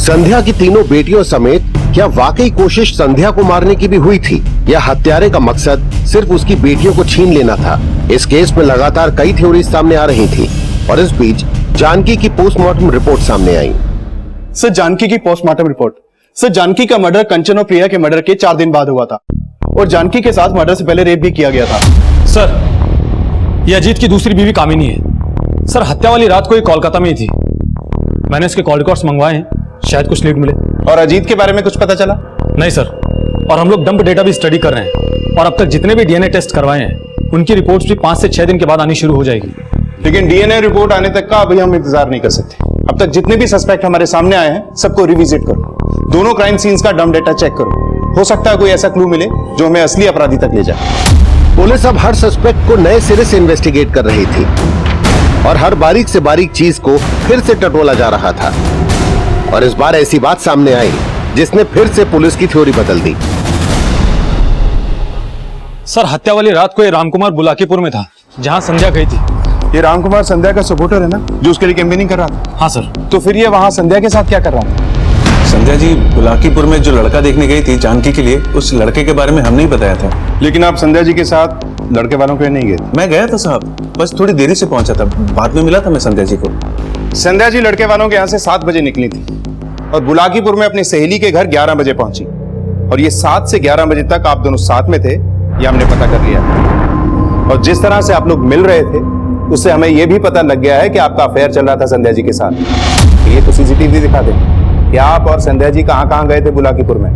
संध्या की तीनों बेटियों समेत क्या वाकई कोशिश संध्या को मारने की भी हुई थी या हत्यारे का मकसद सिर्फ उसकी बेटियों को छीन लेना था? इस केस में लगातार कई थ्योरी सामने आ रही थी और इस बीच जानकी की पोस्टमार्टम रिपोर्ट सामने आई। सर, जानकी की पोस्टमार्टम रिपोर्ट। सर, जानकी का मर्डर कंचन और प्रिया के मर्डर के 4 दिन बाद हुआ था और जानकी के साथ मर्डर से पहले रेप भी किया गया था। सर, ये अजीत की दूसरी बीवी कामिनी है। सर, हत्या वाली रात को ये कोलकाता में ही थी। मैंने इसके कॉल रिकॉर्ड्स मंगवाए हैं, शायद कुछ लीड मिले। और अजीत के बारे में कुछ पता चला? नहीं सर, और हम लोग डंप डेटा भी स्टडी कर रहे हैं और अब तक जितने भी DNA टेस्ट करवाए हैं उनकी रिपोर्ट्स भी 5 से 6 दिन के बाद आनी शुरू हो जाएगी। लेकिन DNA रिपोर्ट आने तक का अभी हम इंतजार नहीं कर सकते। अब तक जितने भी सस्पेक्ट हमारे सामने आए हैं सबको रिविजिट करो, दोनों क्राइम सीन्स का डम डेटा चेक करो, हो सकता है कोई ऐसा क्लू मिले जो हमें असली अपराधी तक ले जाए। पुलिस अब हर सस्पेक्ट को नए सिरे से इन्वेस्टिगेट कर रही थी और हर बारीक से बारीक चीज को फिर से टटोला जा रहा था। और इस बार ऐसी बात सामने आई जिसने फिर से पुलिस की थ्योरी बदल दी। सर, हत्या वाली रात को ये रामकुमार बुलाकीपुर में था जहां संध्या गई थी। ये रामकुमार संध्या का सपोर्टर है ना, जो उसके लिए कैंपेनिंग कर रहा था? हाँ सर। तो फिर ये वहां संध्या के साथ क्या कर रहा था? संध्या जी बुलाकीपुर में जो लड़का देखने गई थी जानकी के लिए, उस लड़के के बारे में हमने ही बताया था। लेकिन आप संध्या जी के साथ लड़के वालों के नहीं गए? मैं गया था साहब, बस थोड़ी देरी से पहुंचा था, बाद में मिला था मैं संध्या जी को। संध्या जी लड़के वालों के यहाँ से 7 बजे निकली थी और बुलाकीपुर में अपनी सहेली के घर 11 बजे पहुंची। और ये 7 से 11 बजे तक आप दोनों साथ में थे, ये हमने पता कर लिया। और जिस तरह से आप लोग मिल रहे थे उससे हमें यह भी पता लग गया है कि आपका अफेयर चल रहा था संध्या जी के साथ। ये तो सीसीटीवी दिखा दे कि आप और संध्या जी कहां गए थे बुलाकीपुर में।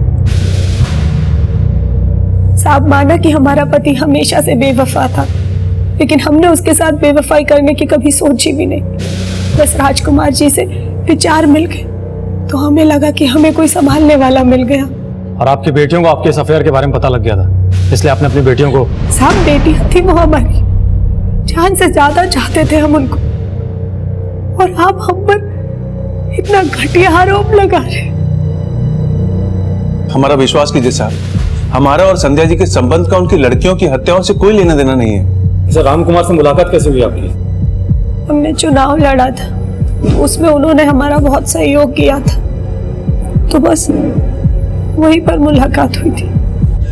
साहब, माना कि हमारा पति हमेशा से बेवफा था, लेकिन हमने उसके साथ बेवफाई करने की कभी सोची भी नहीं। बस राजकुमार जी से विचार मिल गए तो हमें लगा कि हमें कोई संभालने वाला मिल गया। और आपकी बेटियों को आपके इस अफेयर के बारे में पता लग गया था, इसलिए आपने अपनी बेटियों को। साहब, बेटी थी वो हमारी, जान से ज्यादा चाहते थे हम उनको, और आप हम पर इतना घटिया आरोप लगा रहे। हमारा विश्वास कीजिए साहब, हमारा और संध्या जी के संबंध का उनकी लड़कियों की हत्याओं से कोई लेना देना नहीं है। सर, रामकुमार से मुलाकात कैसे हुई आपकी? हमने चुनाव लड़ा था, उसमें उन्होंने हमारा बहुत सहयोग किया था, तो बस वहीं पर मुलाकात हुई थी।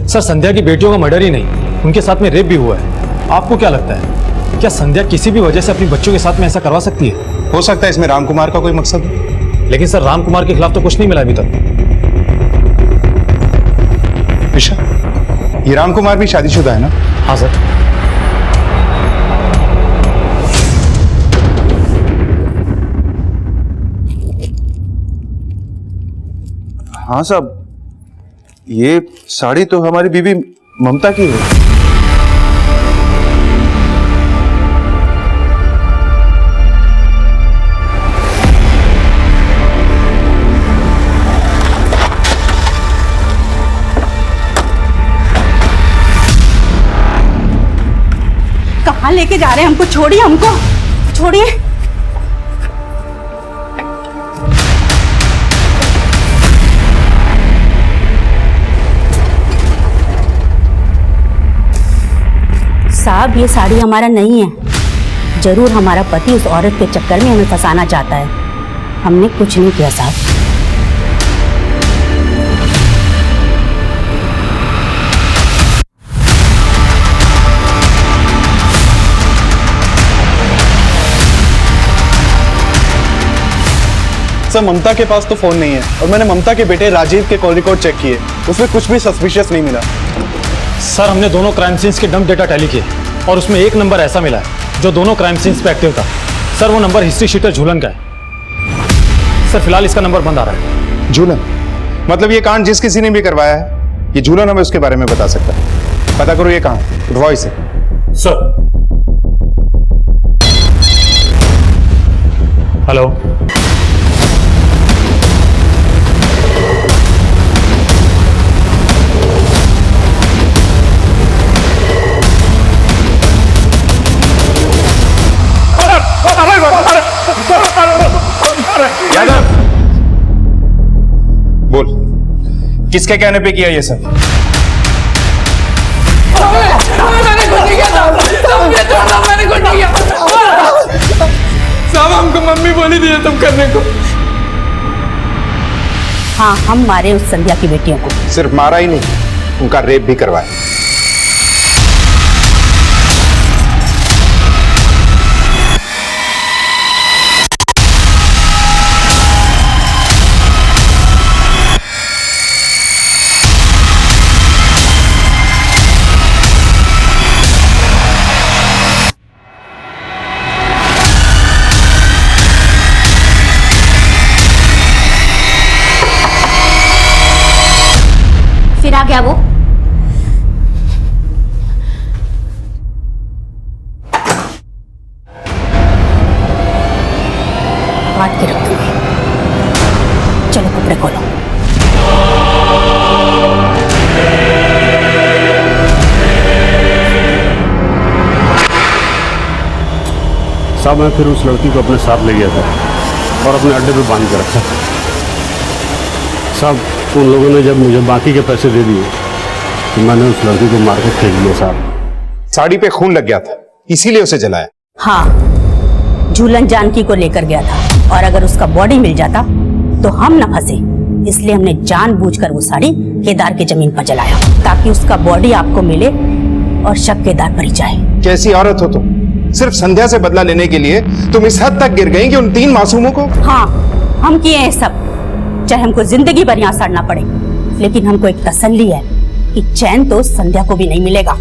सर, संध्या की बेटियों का मर्डर ही नहीं, उनके साथ में रेप भी हुआ है। आपको क्या लगता है, क्या संध्या किसी भी वजह से अपनी बच्चों के साथ में ऐसा करवा सकती है? हो सकता है इसमें रामकुमार का कोई मकसद हो। लेकिन सर, रामकुमार के खिलाफ तो कुछ नहीं मिला अभी तक। ईशा, ये रामकुमार भी शादीशुदा है ना? हाँ सर। हाँ साहब, ये साड़ी तो हमारी बीवी ममता की है। कहाँ लेके जा रहे हैं हमको? छोड़िए हमको, छोड़िए। साहब, ये साड़ी हमारा नहीं है। जरूर हमारा पति उस औरत के चक्कर में हमें फंसाना चाहता है। हमने कुछ नहीं किया साहब। सर, ममता के पास तो फोन नहीं है और मैंने ममता के बेटे राजीव के कॉल रिकॉर्ड चेक किए, उसमें कुछ भी सस्पिशियस नहीं मिला। सर, हमने दोनों क्राइम सीन्स के डंप डेटा टैली किए और उसमें एक नंबर ऐसा मिला है जो दोनों क्राइम सीन्स पे एक्टिव था। सर, वो नंबर हिस्ट्री शीटर झूलन का है। सर, फिलहाल इसका नंबर बंद आ रहा है। झूलन? मतलब ये कांड जिस किसी ने भी करवाया है, ये झूलन हमें उसके बारे में बता सकता है। पता करो ये कहां है, उठवाओ इसे। सर। हेलो। यादव, बोल, किसके कहने पे किया ये सब? मैंने कुछ नहीं किया साहब, हमको मम्मी बोली थी तुम करने को। हाँ, हम मारे उस संध्या की बेटियों को। सिर्फ मारा ही नहीं, उनका रेप भी करवाया। फिर आ गया वो। काट के रख दो। कपड़े खोलो। साहब मैं फिर उस लड़की को अपने साथ ले गया था और अपने अड्डे पे बांध कर रखा था। साहब उन लोगों ने जब मुझे बाकी के पैसे दे दिए तो मैंने उस लड़की को मार के फेंक दिया साहब। साड़ी पे खून लग गया था इसीलिए उसे जलाया। हाँ, झूलन जानकी को लेकर गया था और अगर उसका बॉडी मिल जाता तो हम न फंसे, इसलिए हमने जानबूझकर वो साड़ी केदार की जमीन पर जलाया ताकि उसका बॉडी आपको मिले और शक केदार पर ही जाए। कैसी औरत हो तुम? सिर्फ संध्या से बदला लेने के लिए तुम इस हद तक गिर गई कि उन 3 मासूमों को। हाँ, हम किए हैं सब, चाहे हमको जिंदगी भर यहाँ सड़ना पड़े, लेकिन हमको एक तसल्ली है कि चैन तो संध्या को भी नहीं मिलेगा।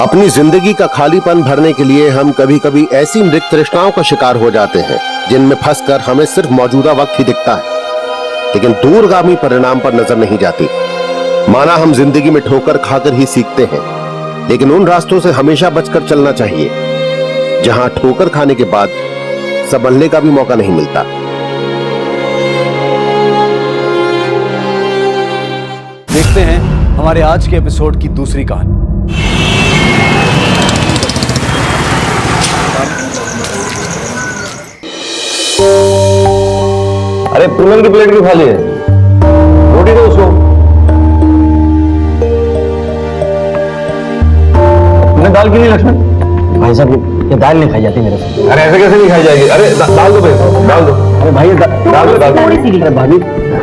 अपनी जिंदगी का खालीपन भरने के लिए हम कभी कभी ऐसी मृत तृष्णाओं का शिकार हो जाते हैं जिनमें फंसकर हमें सिर्फ मौजूदा वक्त ही दिखता है, लेकिन दूरगामी परिणाम पर नजर नहीं जाती। माना हम जिंदगी में ठोकर खाकर ही सीखते हैं, लेकिन उन रास्तों से हमेशा बचकर चलना चाहिए जहां ठोकर खाने के बाद संभलने का भी मौका नहीं मिलता। देखते हैं हमारे आज के एपिसोड की दूसरी कहानी। अरे पुलन की प्लेट क्यों खाली है? रोटी दो उसको। तुमने दाल क्यों नहीं लक्ष्मण? भाई साहब ये दाल नहीं खाई जाती मेरे से। अरे ऐसे कैसे नहीं खाई जाएगी? अरे दाल दो भाई, दाल दो। अरे भाई दाल दो। अरे भाभी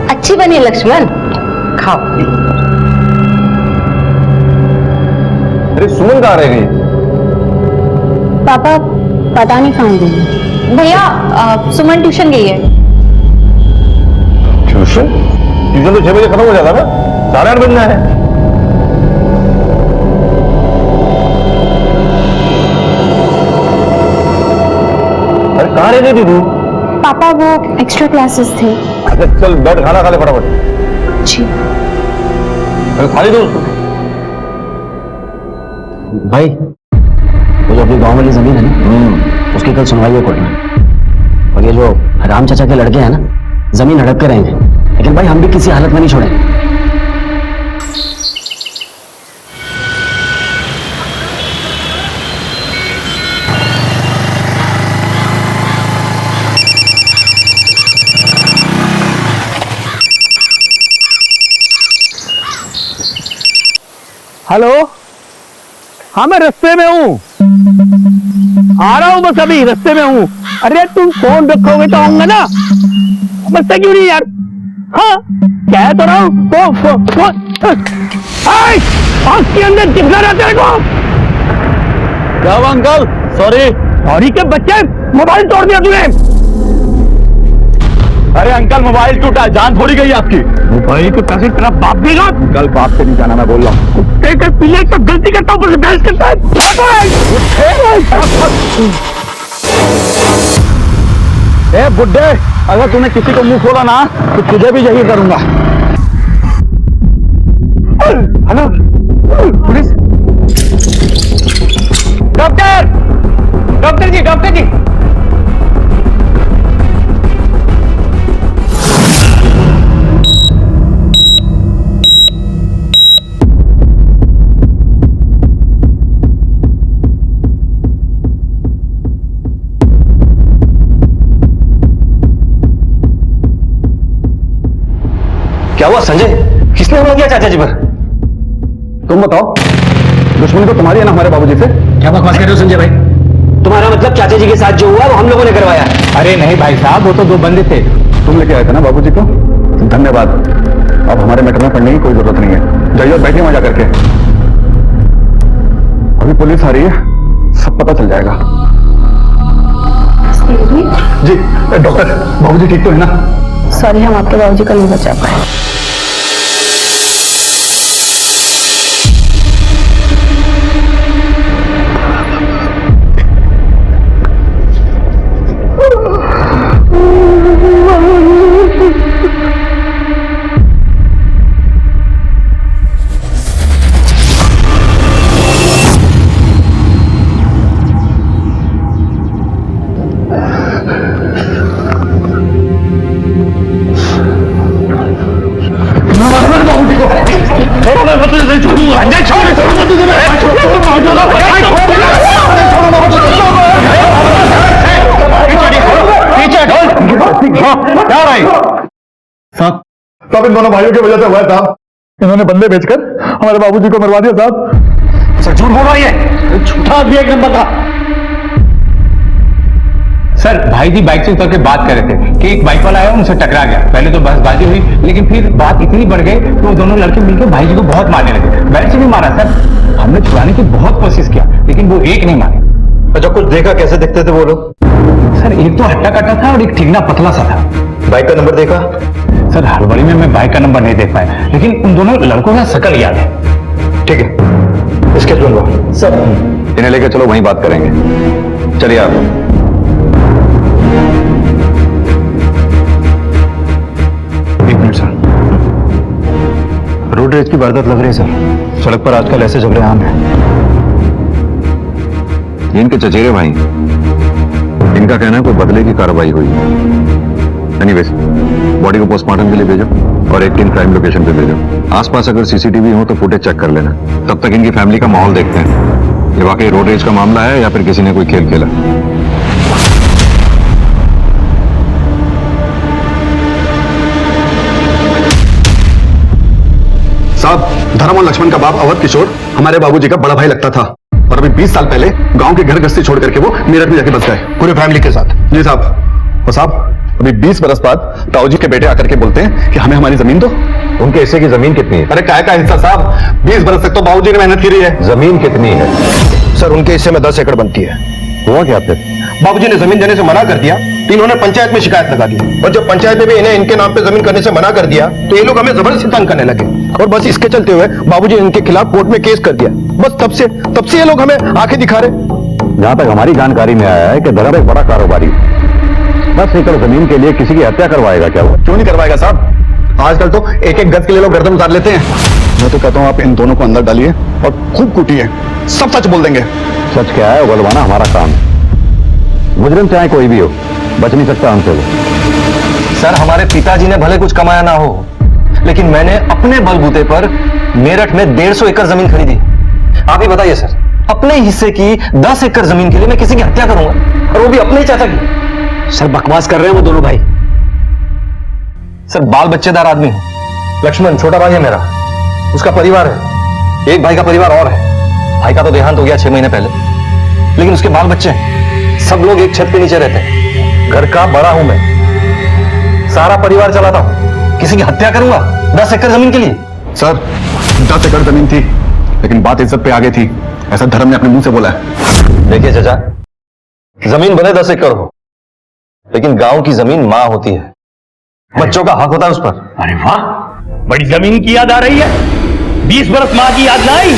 अच्छी बनी है लक्ष्मण, खाओ। अरे सुमन कहाँ रह गई? पापा पता नहीं कहाँ गई। भैया सुमन ट्यूशन गई है। ट्यूशन? ट्यूशन तो 6 बजे खत्म हो जाता ना, 8:30 बजना है। अरे कहाँ रह गई थी तू? पापा वो एक्स्ट्रा क्लासेस थे। अच्छा चल बैठ, खाना खा ले फटाफट। जी। अरे खाली दो उसको। भाई वो जो अपनी गांव वाली जमीन है ना, उसकी कल सुनवाई है कोर्ट में, और ये जो राम चाचा के लड़के हैं ना, जमीन हड़प के रहेंगे, लेकिन भाई हम भी किसी हालत में नहीं छोड़ेंगे। हेलो, हाँ मैं रास्ते में हूँ, आ रहा हूँ, बस अभी रास्ते में हूँ। अरे तुम फोन रखोगे तो आऊंगा ना, बस क्यों नहीं यार? हाँ कह तो रहा हूँ, आँख के अंदर दिखना रहा तेरे को। क्या हुआ अंकल? सॉरी के बच्चे, मोबाइल तोड़ दिया तूने। अरे अंकल मोबाइल टूटा, जान थोड़ी गई आपकी। मोबाइल के पैसे तेरा बाप देगा? अंकल बाप से नहीं जाना, मैं बोल रहा हूँ। कुत्ते पीले तो गलती करता हूँ, बहस करता है। ए बुड्ढे, अगर तूने किसी को मुंह खोला ना तो तुझे भी यही करूंगा। हेलो पुलिस, डॉक्टर जी, डॉक्टर जी। क्या हुआ संजय? किसने हमला किया चाचा जी पर? तुम बताओ, दुश्मनी तो तुम्हारी है ना हमारे बाबूजी से? क्या बकवास कर रहे हो संजय भाई? तुम्हारा मतलब चाचा जी के साथ जो हुआ वो हम लोगों ने करवाया? अरे नहीं भाई साहब, वो तो 2 बंदे थे, तुम लेके आए थे ना बाबूजी को। धन्यवाद, अब हमारे मैटर में पढ़ने की कोई जरूरत नहीं है। जाइए बैठिए वहां जाकर के, अभी पुलिस आ रही है, सब पता चल जाएगा। जी डॉक्टर, बाबूजी ठीक तो है ना? सॉरी, हम आपके बाबूजी को नहीं बचा पाए। नहीं छोड़ूंगा। संजय क्या रही साहब? सब इन दोनों भाइयों की वजह से हुआ है साहब। इन्होंने बंदे बेचकर हमारे बाबूजी को मरवा दिया साहब। सर झूठ बोल रहा है, झूठा आदमी एक नंबर का। सर भाई जी बाइक से उतर के बात कर रहे थे कि एक बाइक वाला आया उनसे टकरा गया। पहले तो बहसबाजी हुई, लेकिन फिर बात इतनी बढ़ गई कि वो दोनों लड़के मिलकर भाई जी को बहुत मारने लगे। बैट से भी मारा सर, हमने छुड़ाने की बहुत कोशिश किया लेकिन वो एक नहीं मारे। अच्छा कुछ देखा? कैसे दिखते थे वो लोग? सर एक तो हट्टा कट्टा था और एक ठीकना पतला सा था। बाइक का नंबर देखा? सर हड़बड़ी में मैं बाइक का नंबर नहीं देख पाया, लेकिन उन दोनों लड़कों का शकल याद है। ठीक है, स्केच बनवाओ सब। इन्हें लेकर चलो, वहीं बात करेंगे। चलिए आप। एक मिनट सर। रोड रेज की वारदात लग रही है सर। सड़क पर आजकल ऐसे झगड़े आम हैं। ये इनके चचेरे भाई, इनका कहना है कोई बदले की कार्रवाई हुई। एनीवेज, बॉडी को पोस्टमार्टम के लिए भेजो और एक टीम क्राइम लोकेशन पे भेजो। आसपास अगर सीसीटीवी हो तो फुटेज चेक कर लेना। तब तक इनकी फैमिली का माहौल देखते हैं, ये वाकई रोड रेज का मामला है या फिर किसी ने कोई खेल खेला। साहब, धर्म और लक्ष्मण का बाप अवध किशोर हमारे बाबूजी का बड़ा भाई लगता था और अभी 20 साल पहले गांव के घर गस्ती छोड़ करके वो मेरठ में जाके बस गए पूरे फैमिली के साथ। जी साहब। और साहब अभी 20 बरस बाद ताऊजी के बेटे आकर के बोलते हैं कि हमें हमारी जमीन दो। उनके हिस्से की जमीन कितनी है? अरे काय का हिस्सा साहब, 20 बरस तक तो बाबूजी ने मेहनत की रही है। जमीन कितनी है? सर उनके हिस्से में 10 एकड़ बनती है। हुआ क्या फिर? बाबूजी ने जमीन देने से मना कर दिया तो इन्होंने पंचायत में शिकायत लगा दी और जब पंचायत में भी इन्हें इनके नाम पे जमीन करने से मना कर दिया तो ये लोग हमें जबरदस्ती तंग करने लगे और बस इसके चलते हुए बाबूजी ने इनके खिलाफ कोर्ट में केस कर दिया। बस तब से ये लोग हमें आंखें दिखा रहे। जहां तक हमारी जानकारी में आया है कि धर्म एक बड़ा कारोबारी 10 एकड़ जमीन के लिए किसी की हत्या करवाएगा क्या वो? क्यों नहीं करवाएगा साहब, आजकल तो एक एक गज के लिए लोग गर्दन उतार लेते हैं। मैं तो कहता हूँ आप इन दोनों को अंदर डालिए और खूब कूटिए, सब सच बोल देंगे। सच क्या है उगलवाना हमारा काम है। मुजरिम चाहे कोई भी हो, बच नहीं सकता हमसे वो। सर हमारे पिताजी ने भले कुछ कमाया ना हो, लेकिन मैंने अपने बलबूते पर मेरठ में 150 एकड़ जमीन खरीदी। आप ही बताइए सर, अपने हिस्से की 10 एकड़ जमीन के लिए मैं किसी की हत्या करूंगा, और वो भी अपने ही चाचा की? सर बकवास कर रहे हैं वो दोनों भाई। सर बाल बच्चेदार आदमी हूं। लक्ष्मण छोटा भाई है मेरा, उसका परिवार है। एक भाई का परिवार और है, भाई का तो देहांत हो गया 6 महीने पहले, लेकिन उसके बाल बच्चे हैं। सब लोग एक छत के नीचे रहते हैं। घर का बड़ा हूं मैं, सारा परिवार चलाता हूं। किसी की हत्या करूंगा 10 एकड़ जमीन के लिए? सर 10 एकड़ जमीन थी, लेकिन बात इज्जत पे आगे थी, ऐसा धर्म ने अपने मुंह से बोला है। देखिए चाचा, जमीन भले 10 एकड़ हो, लेकिन गांव की जमीन मां होती है, बच्चों का हक होता है उस पर। अरे वाह, बड़ी जमीन की याद आ रही है। 20 बरस मां की याद नहीं,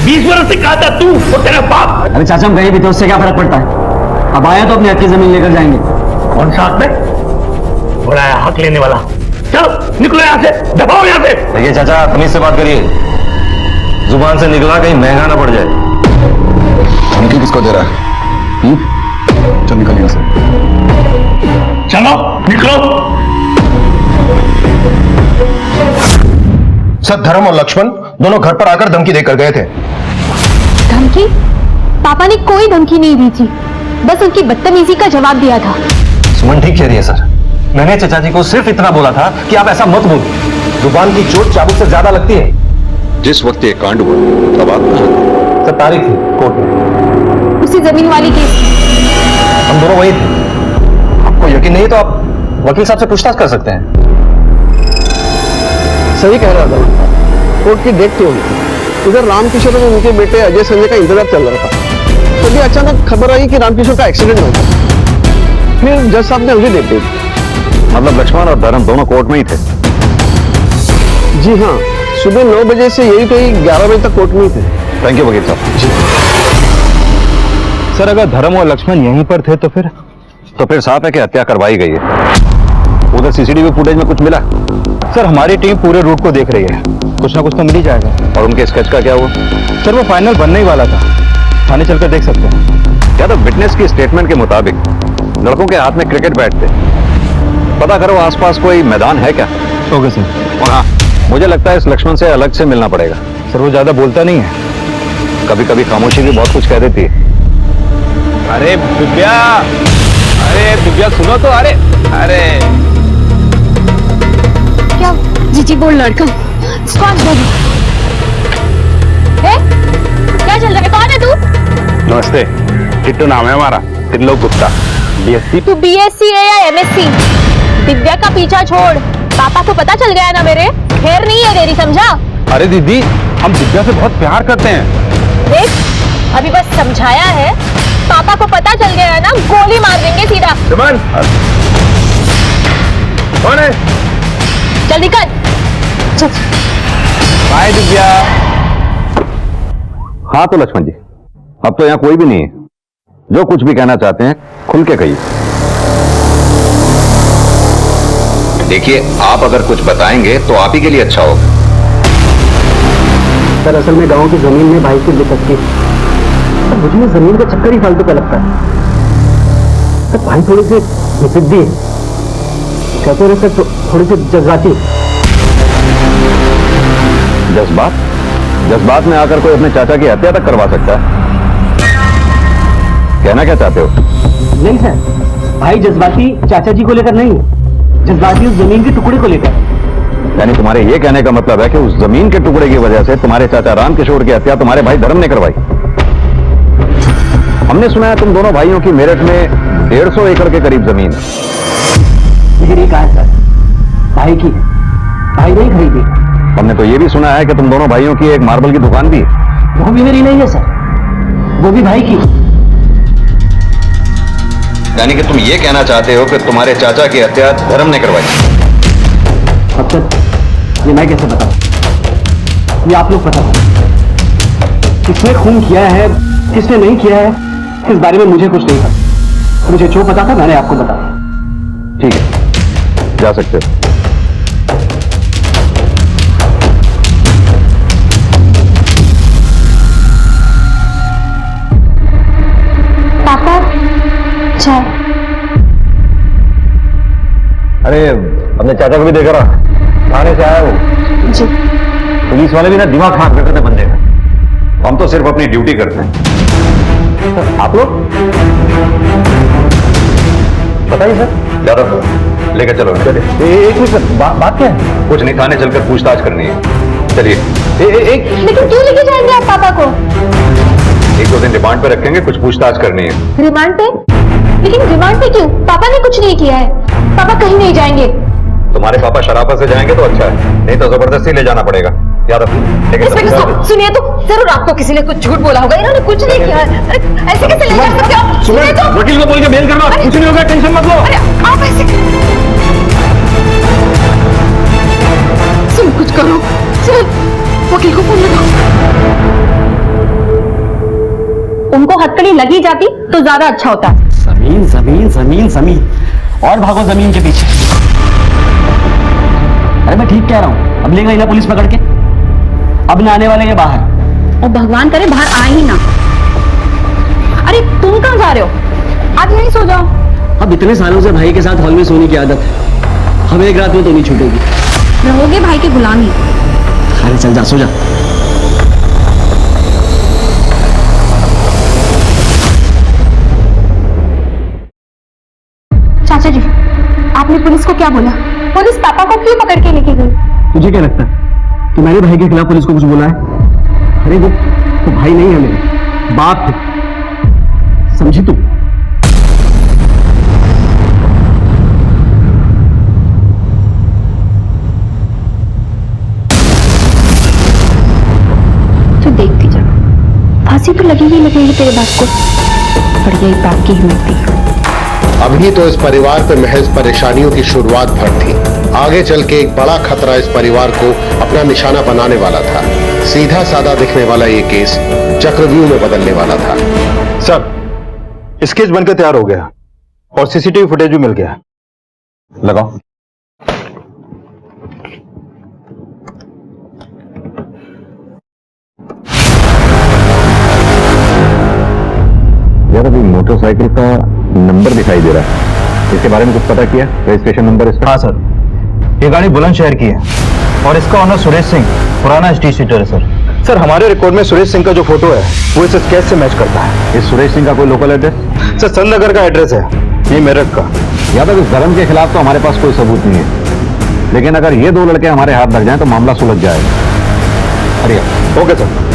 20 बरस से कहा था तू और तेरा बाप। अरे चाचा हम गए भी तो उससे क्या फर्क पड़ता है? अब आया तो अपनी हक की जमीन लेकर जाएंगे। कौन सा हक में? बोला है हक लेने वाला। चलो निकलो यहाँ से, दबाओ यहाँ से। देखिए चाचा, तमीज से बात करिए, जुबान से निकला कहीं महंगा ना पड़ जाए। धमकी किसको दे रहा है? चल निकल यहाँ से। चलो निकलो। सर धर्म और लक्ष्मण दोनों घर पर आकर धमकी देकर गए थे। धमकी? पापा ने कोई धमकी नहीं दी थी, बस उनकी बदतमीजी का जवाब दिया था। सुमन ठीक कह रही है सर, मैंने चाचा जी को सिर्फ इतना बोला था कि आप ऐसा मत बोलो। जुबान की चोट चाबुक से ज्यादा लगती है। जिस वक्त ये कांड हुआ तब आप सर तारीख थी कोर्ट में, उसी जमीन वाली केस। हम दोनों वही थे। आपको यकीन नहीं तो आप वकील साहब से पूछताछ कर सकते हैं। सही कह रहा था, कोर्ट की डेट क्यों हुई? उधर रामकिशोर और उनके बेटे अजय संजय का इंतजार चल रहा था, तभी अचानक खबर आई कि रामकिशोर का एक्सीडेंट हो गया। फिर जज साहब ने उन्हें देते। मतलब लक्ष्मण और धर्म दोनों कोर्ट में ही थे? जी हाँ, सुबह 9 बजे से यही कोई 11 बजे तक कोर्ट में ही थे। थैंक यू वकील साहब। सर अगर धर्म और लक्ष्मण यहीं पर थे तो फिर साफ है कि हत्या करवाई गई है। उधर सीसीटीवी फुटेज में कुछ मिला? सर हमारी टीम पूरे रूट को देख रही है, कुछ ना कुछ तो मिल ही जाएगा। और उनके स्केच का क्या हुआ? सर वो फाइनल बनने ही वाला था, थाने चलकर देख सकते हैं। क्या तो विटनेस की स्टेटमेंट के मुताबिक लड़कों के हाथ में क्रिकेट बैट थे। पता करो आसपास कोई मैदान है क्या? Okay sir. और हाँ, मुझे लगता है इस लक्ष्मण से अलग से मिलना पड़ेगा। सर वो ज्यादा बोलता नहीं है, कभी कभी खामोशी भी बहुत कुछ कह देती है। अरे दिव्या, अरे दिव्या सुनो तो, अरे अरे क्या जीजी बोल लड़का कौन बोल क्या चल रहा है? कौन है तू? नमस्ते, किट्टू नाम है हमारा, त्रिलोक गुप्ता, बीएससी। तू बीएससी है या एमएससी? दिव्या का पीछा छोड़, पापा को पता चल गया ना मेरे, खैर नहीं है तेरी, समझा? अरे दीदी, हम दिव्या से बहुत प्यार करते हैं। देख अभी बस समझाया है, पापा को पता चल गया है ना, गोली मार देंगे सीधा। सुमन, कौन है? जल्दी कर, चल। बाय दिव्या। हाँ तो लक्ष्मण जी, अब तो यहाँ कोई भी नहीं है, जो कुछ भी कहना चाहते हैं खुल के कहिए। देखिए, आप अगर कुछ बताएंगे तो आप ही के लिए अच्छा होगा। सर असल में गांव की जमीन में भाई की दिक्कत थी, तो मुझे ये जमीन का चक्कर ही फालतू का लगता है। तो भाई थोड़ी सी जिद्दी है, कहते रहते तो थोड़ी सी जज्बाती। जज्बात में आकर कोई अपने चाचा की हत्या तक करवा सकता है? कहना क्या चाहते हो? नहीं सर, भाई जज्बाती चाचा जी को लेकर नहीं है, जज्बाती उस जमीन के टुकड़े को लेकर। यानी तुम्हारे ये कहने का मतलब है कि उस जमीन के टुकड़े की वजह से तुम्हारे चाचा राम किशोर की हत्या तुम्हारे भाई धर्म ने करवाई। हमने सुना है तुम दोनों भाइयों की मेरठ में 150 एकड़ के करीब जमीन है। लेकिन ये कहा है सर, भाई की, भाई नहीं खरीदी। हमने तो ये भी सुना है कि तुम दोनों भाइयों की एक मार्बल की दुकान भी है। वो भी मेरी नहीं है सर, वो भी भाई की। यानी कि तुम ये कहना चाहते हो कि तुम्हारे चाचा की हत्या धर्म ने करवाई? अब तक ये मैं कैसे बताऊं, ये आप लोग पता करो। किसने खून किया है, किसने नहीं किया है, इस बारे में मुझे कुछ नहीं पता। मुझे जो पता था मैंने आपको बताया। ठीक है, जा सकते हो। पापा चाय। अरे अपने चाचा को भी देख रहा, थाने से आया वो जी। पुलिस वाले भी ना दिमाग खराब करते थे बंदे का। हम तो सिर्फ अपनी ड्यूटी करते हैं। आप लोग बताइए सर। यादव लेकर चलो। चलिए एक मिनट सर, बात क्या है? कुछ नहीं, थाने चलकर पूछताछ करनी है। चलिए। लेकिन क्यों लेके जाएंगे आप पापा को? 1-2 दिन रिमांड पे रखेंगे, कुछ पूछताछ करनी है। रिमांड पे? लेकिन रिमांड पे क्यों? पापा ने कुछ नहीं किया है, पापा कहीं नहीं जाएंगे। तुम्हारे पापा शराफत से जाएंगे तो अच्छा है, नहीं तो जबरदस्ती ले जाना पड़ेगा। यादव इंस्पेक्टर साहब सुनिए तो, जरूर आपको किसी ने कुछ झूठ बोला होगा, इन्होंने कुछ नहीं किया है। अरे ऐसे कैसे ले जा सकते हो आप? सुनिए तो, वकील को बोल के बेल करवा, कुछ नहीं होगा, टेंशन मत लो। अरे आप ऐसे सुन, कुछ करो, सुन, वकील को फोन लगाओ। उनको हथकड़ी लगी जाती तो ज्यादा अच्छा होता। जमीन जमीन जमीन जमीन और भागो जमीन के पीछे। अरे मैं ठीक कह रहा हूं, अब ले गई ना पुलिस पकड़ के, अब ना आने वाले ये बाहर। और भगवान करे बाहर आ ही ना। अरे तुम कहां जा रहे हो? आज नहीं सो जाओ। अब इतने सालों से भाई के साथ हॉल में सोने की आदत है, हम एक रात में तो नहीं छूटेगी। रहोगे भाई की गुलामी। अरे चल जा, सो जा। चाचा जी, आपने पुलिस को क्या बोला? पुलिस पापा को क्यों पकड़ के लेके गई? तुझे क्या लगता है कि मैंने भाई के खिलाफ पुलिस को कुछ बोला है? अरे वो तो भाई नहीं है, मेरे बाप है, समझी तू? तो देखती जा, फांसी तो लगेगी लगेगी तेरे बाप को। बढ़िया ही बाप की हिम्मत थी। अभी तो इस परिवार पे महज परेशानियों की शुरुआत भर थी, आगे चल के एक बड़ा खतरा इस परिवार को अपना निशाना बनाने वाला था। सीधा साधा दिखने वाला ये केस चक्रव्यूह में बदलने वाला था। सर, इस केस बनकर तैयार हो गया और सीसीटीवी फुटेज भी मिल गया। लगाओ। यार अभी मोटरसाइकिल का नंबर दिखाई दे रहा है, इसके बारे में कुछ पता किया? रजिस्ट्रेशन नंबर इसका? हाँ सर, ये गाड़ी बुलंदशहर की है और इसका ऑनर सुरेश सिंह पुराना स्ट्रीट सीटर है सर। सर हमारे रिकॉर्ड में सुरेश सिंह का जो फोटो है वो इस केस से मैच करता है। इस सुरेश सिंह का कोई लोकल एड्रेस? सर संतनगर का एड्रेस है, ये मेरठ का। यादव, इस धर्म के खिलाफ तो हमारे पास कोई सबूत नहीं है, लेकिन अगर ये दो लड़के हमारे हाथ लग जाएं तो मामला सुलझ जाएगा। अरे ओके सर।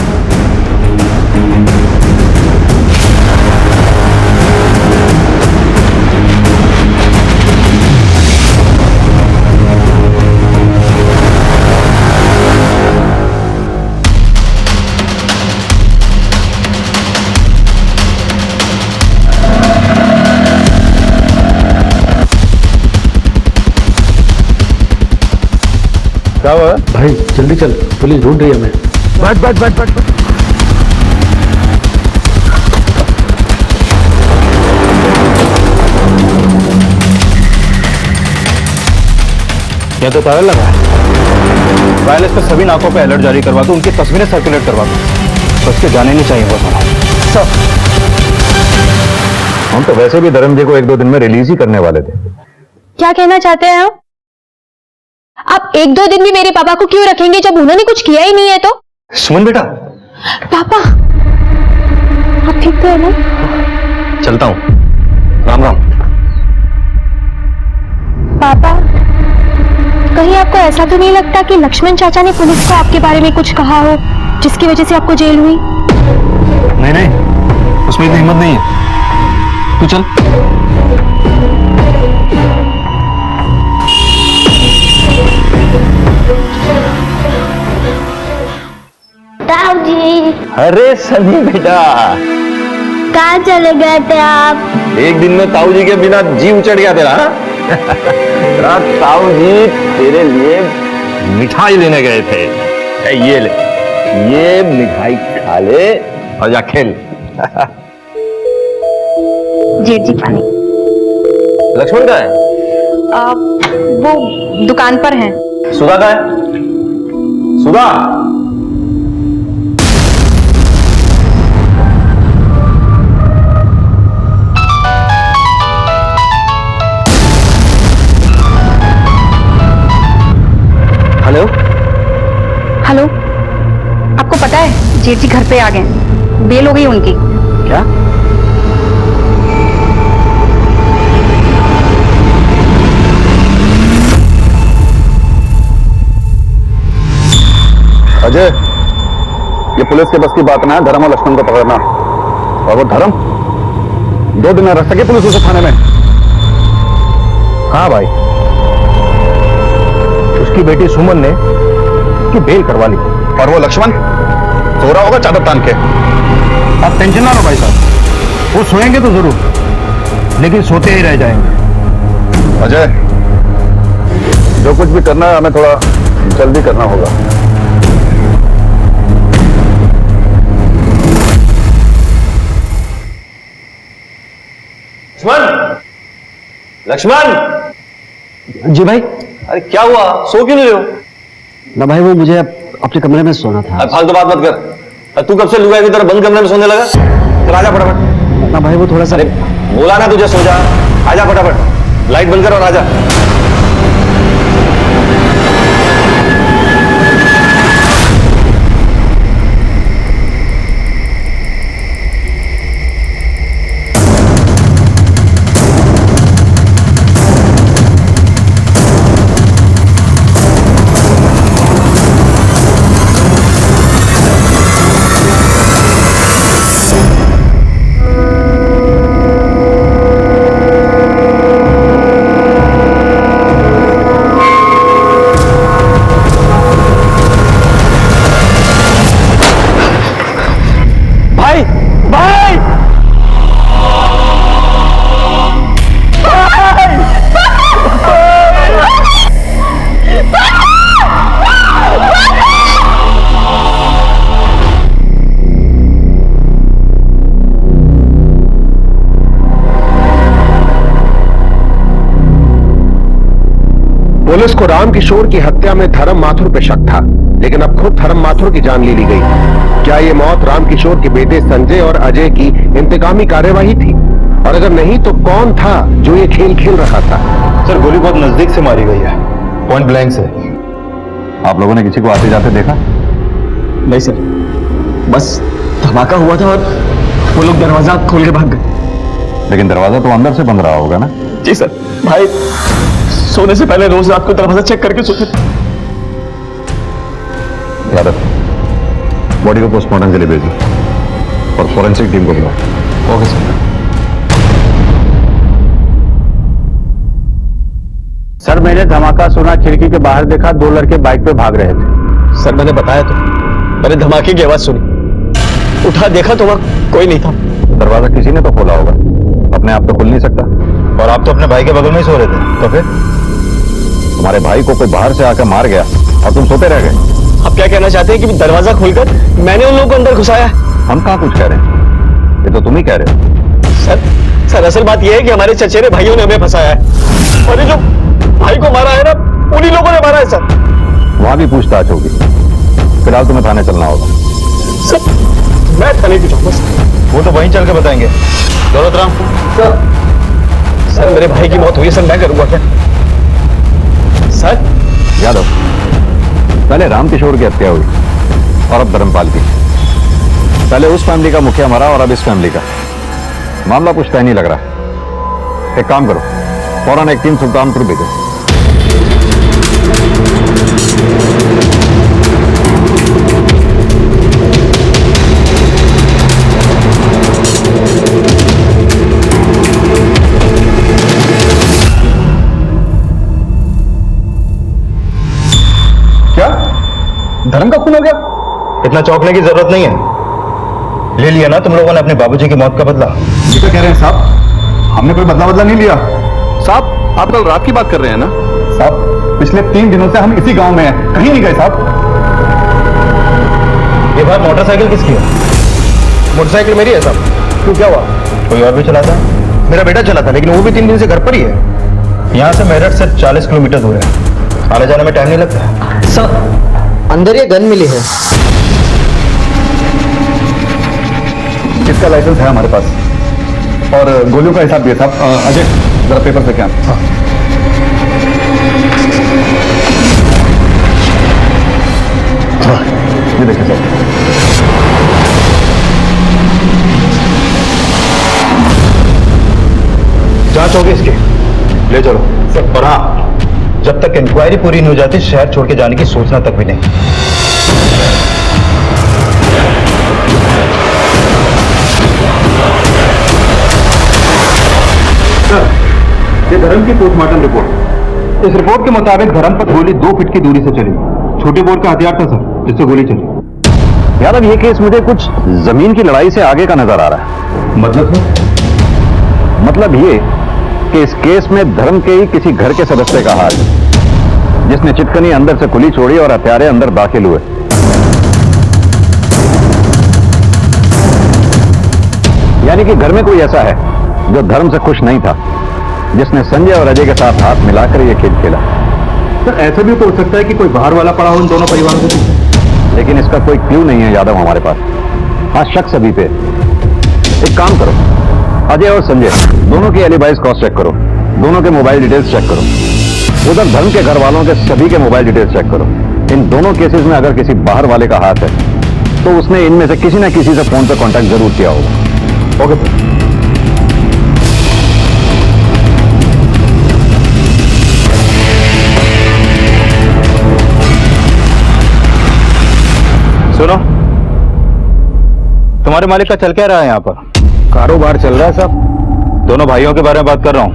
क्या हुआ भाई? जल्दी चल, पुलिस ढूंढ रही है हमें। बैठ बैठ बैठ बैठ बैठ। यह तो ताला लगा है। वायरलेस पर सभी नाकों पे अलर्ट जारी करवा दो, उनकी तस्वीरें सर्कुलेट करवा दो। बस के जाने नहीं चाहिए वो सारा। हम तो वैसे भी धर्म जी को 1-2 दिन में रिलीज ही करने वाले थे। क्या कहना चाहते हैं आप 1-2 दिन भी मेरे पापा को क्यों रखेंगे जब उन्होंने कुछ किया ही नहीं है? तो सुमन बेटा। पापा आप ठीक तो है ना? चलता हूं, राम राम। पापा कहीं आपको ऐसा तो नहीं लगता कि लक्ष्मण चाचा ने पुलिस को आपके बारे में कुछ कहा हो जिसकी वजह से आपको जेल हुई? नहीं नहीं, उसमें इतनी हिम्मत नहीं है। तू चल। जी अरे सनी बेटा, कहाँ चले गए थे आप? एक दिन में ताऊ जी के बिना जी उचड़ गया तेरा। ताऊ जी तेरे लिए मिठाई लेने गए थे। ये ले, ये मिठाई खा ले और जा खेल। जेठ जी पानी। लक्ष्मण का है? वो दुकान पर हैं। सुधा का है? सुधा। हेलो हेलो, आपको पता है जेठ जी घर पे आ गए, बेल हो गई उनकी। क्या? अजय, ये पुलिस के बस की बात ना है धर्म और लक्ष्मण को पकड़ना। और वो धर्म 2 दिन में रख सके पुलिस उसे थाने में? हाँ भाई, उसकी बेटी सुमन ने उसकी बेल करवा ली। और वो लक्ष्मण सो रहा होगा चादर तान के। आप टेंशन ना लो भाई साहब, वो सोएंगे तो जरूर, लेकिन सोते ही रह जाएंगे। अजय, जो कुछ भी करना है हमें थोड़ा जल्दी करना होगा। लक्ष्मण। जी भाई। अरे क्या हुआ, सो क्यों नहीं रहे हो? ना भाई, वो मुझे अपने कमरे में सोना था। अरे फालतू बात मत कर। तू कब से लुगाई की तरह बंद कमरे में सोने लगा? चल आजा फटाफट। ना भाई, वो थोड़ा सा। अरे बोला ना तुझे सो जा, आजा फटाफट। लाइट बंद कर और आजा। पुलिस को राम किशोर की हत्या में धर्म माथुर पे शक था, लेकिन अब खुद धर्म माथुर की जान ले ली गई। क्या ये मौत राम किशोर के बेटे संजय और अजय की इंतकामी कार्यवाही थी? और अगर नहीं तो कौन था जो ये खेल खेल रहा था? सर, गोली बहुत नजदीक से मारी गई है, पॉइंट ब्लैंक से। आप लोगों ने किसी को आते जाते देखा? नहीं सर। बस धमाका हुआ था और वो लोग दरवाजा खोल के भाग गए। लेकिन दरवाजा तो अंदर से बंद रहा होगा ना? जी सर, भाई सोने से पहले रोज रात को दरवाजा चेक करके सोते थे। यादव, बॉडी को पोस्टमार्टम के लिए भेजो और फॉरेंसिक टीम को बुलाओ। Okay sir. सर मैंने धमाका सुना, खिड़की के बाहर देखा 2 लड़के बाइक पे भाग रहे थे। सर मैंने बताया तो, मैंने धमाके की आवाज सुनी, उठा देखा तो वहां कोई नहीं था। दरवाजा किसी ने तो खोला होगा, अपने आप तो खुल नहीं सकता। और आप तो अपने भाई के बगल में ही सो रहे थे, तो फिर तुम्हारे भाई को कोई बाहर से आकर मार गया और तुम सोते रह गए। आप क्या कहना चाहते हैं कि दरवाजा खोलकर मैंने उन लोगों को अंदर घुसाया? हम कहाँ कुछ कह रहे हैं, ये तो तुम ही कह रहे हो। सर असल बात यह है कि हमारे चचेरे भाइयों ने हमें फंसाया है और ये जो भाई को मारा है ना, उन्हीं लोगों ने मारा है सर। वहां भी पूछताछ होगी, फिलहाल तुम्हें थाने चलना होगा। सर मैं थाने क्यों जाऊंगा? वो तो वहीं चल के बताएंगे। दौलतराम सर मेरे भाई की मौत हुई है सर, मैं करूंगा क्या? सर यादव, पहले रामकिशोर की हत्या हुई और अब धर्मपाल की। पहले उस फैमिली का मुखिया मरा और अब इस फैमिली का। मामला कुछ तय नहीं लग रहा। एक काम करो, फौरन एक टीम सुल्तानपुर भेजो। क्या धर्म का खून हो गया? इतना चौंकने की जरूरत नहीं है। ले लिया ना तुम लोगों ने अपने बाबूजी की मौत का बदला। ये क्या कह रहे हैं साहब? हमने कोई बदला नहीं लिया। साहब आप कल रात की बात कर रहे हैं ना? साहब पिछले 3 दिनों से हम इसी गांव में हैं, कहीं नहीं गए साहब। ये बात मोटरसाइकिल किसकी है? मोटरसाइकिल मेरी है साहब। क्यों, क्या हुआ? कोई और भी चलाता है? मेरा बेटा चला था, लेकिन वो भी 3 दिन से घर पर ही है। यहाँ से मेरठ से 40 किलोमीटर दूर है, आने जाने में टाइम नहीं लगता। सर अंदर ये गन मिली है। इसका लाइसेंस है हमारे पास और गोलियों का हिसाब दिया साहब। अजय जरा पेपर से क्या? हाँ ये देखिए साहब। जांच होगी इसकी, ले चलो। और हाँ, जब तक इंक्वायरी पूरी नहीं हो जाती शहर छोड़ के जाने की सोचना तक भी नहीं। ये धर्म की पोस्टमार्टम रिपोर्ट। इस रिपोर्ट के मुताबिक धर्म पर गोली 2 फीट की दूरी से चली। छोटे बोर का हथियार था सर, जिससे गोली चली। यादव, ये केस मुझे कुछ जमीन की लड़ाई से आगे का नजर आ रहा है। मतलब ये कि इस केस में धर्म के ही किसी घर के सदस्य का हाथ है, जिसने चिटकनी अंदर से खुली छोड़ी और हथियारे अंदर दाखिल हुए। यानी कि घर में कोई ऐसा है जो धर्म से खुश नहीं था, जिसने संजय और अजय के साथ हाथ मिलाकर यह खेल खेला। सर ऐसा भी तो हो सकता है कि कोई बाहर वाला पड़ा हो इन दोनों परिवारों के पीछे। लेकिन इसका कोई क्लू नहीं है यादव हमारे पास। हाँ, शक सभी पे। एक काम करो, अजय और संजय दोनों की एलिबाइज क्रॉस चेक करो, दोनों के मोबाइल डिटेल्स चेक करो, उधर धर्म के घर वालों के सभी के मोबाइल डिटेल्स चेक करो। इन दोनों केसेस में अगर किसी बाहर वाले का हाथ है तो उसने इनमें से किसी ना किसी से फोन पर कांटेक्ट जरूर किया होगा। Okay sir. सुनो, तुम्हारे मालिक का चल क्या रहा है यहाँ पर? कारोबार चल रहा है साहब। दोनों भाइयों के बारे में बात कर रहा हूँ,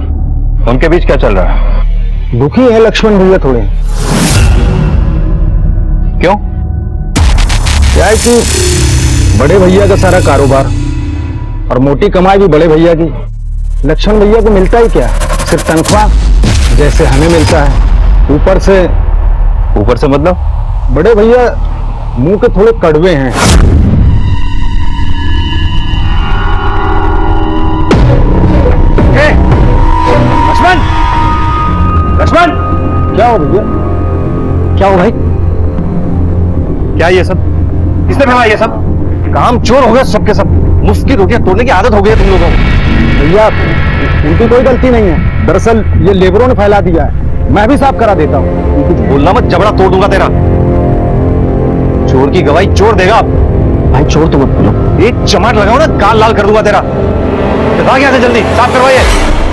उनके बीच क्या चल रहा है? दुखी है लक्ष्मण भैया थोड़े। क्यों? क्या है कि बड़े भैया का सारा कारोबार और मोटी कमाई भी बड़े भैया की। लक्ष्मण भैया को मिलता ही क्या, सिर्फ तनख्वाह जैसे हमें मिलता है। ऊपर से मतलब बड़े भैया मुंह के थोड़े कड़वे हैं। लक्ष्मण, क्या हो भैया? क्या हो भाई? क्या ये सब? किसने फैला ये सब? काम चोर हो गए सबके सब। मुफ्त की रोटियां तोड़ने की आदत हो गई है तुम लोगों को। भैया उनकी कोई गलती नहीं है, दरअसल ये लेबरों ने फैला दिया है। मैं भी साफ करा देता हूँ। कुछ बोलना मत, जबड़ा तोड़ दूंगा तेरा। चोर की गवाही चोर देगा। भाई चोर तो मत बोलो। एक चमाट लगाओ ना कान लाल कर दूंगा तेरा। भाग यहाँ से जल्दी, साफ करवाइए।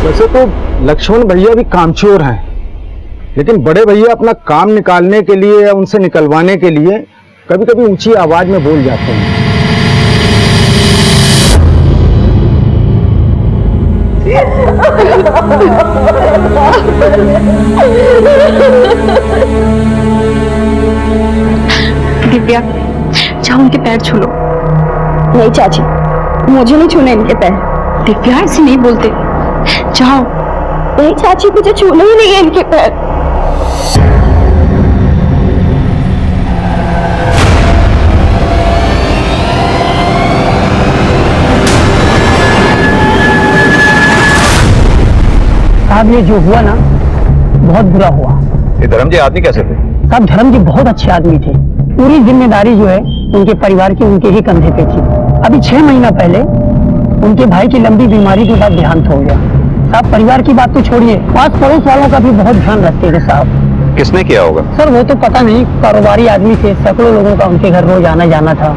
वैसे तो लक्ष्मण भैया भी कामचोर हैं, लेकिन बड़े भैया अपना काम निकालने के लिए या उनसे निकलवाने के लिए कभी कभी ऊंची आवाज में बोल जाते हैं। दिव्या, जाओ उनके पैर छू लो। नहीं चाची, मुझे नहीं छूने इनके पैर। दिव्या, ऐसे नहीं बोलते, जाओ। नहीं चाची, मुझे छूने ही नहीं है इनके पैर। साहब ये जो हुआ ना बहुत बुरा हुआ। ये धर्म जी आदमी कैसे थे? साहब धर्म जी बहुत अच्छे आदमी थे। पूरी जिम्मेदारी जो है उनके परिवार की उनके ही कंधे पे थी। अभी 6 महीना पहले उनके भाई की लंबी बीमारी के बाद देहांत हो गया। साहब परिवार की बात तो छोड़िए, पास पड़ोस वालों का भी बहुत ध्यान रखते थे साहब। किसने किया होगा? सर वो तो पता नहीं, कारोबारी आदमी थे, सैकड़ों लोगों का उनके घर रोज आना जाना था।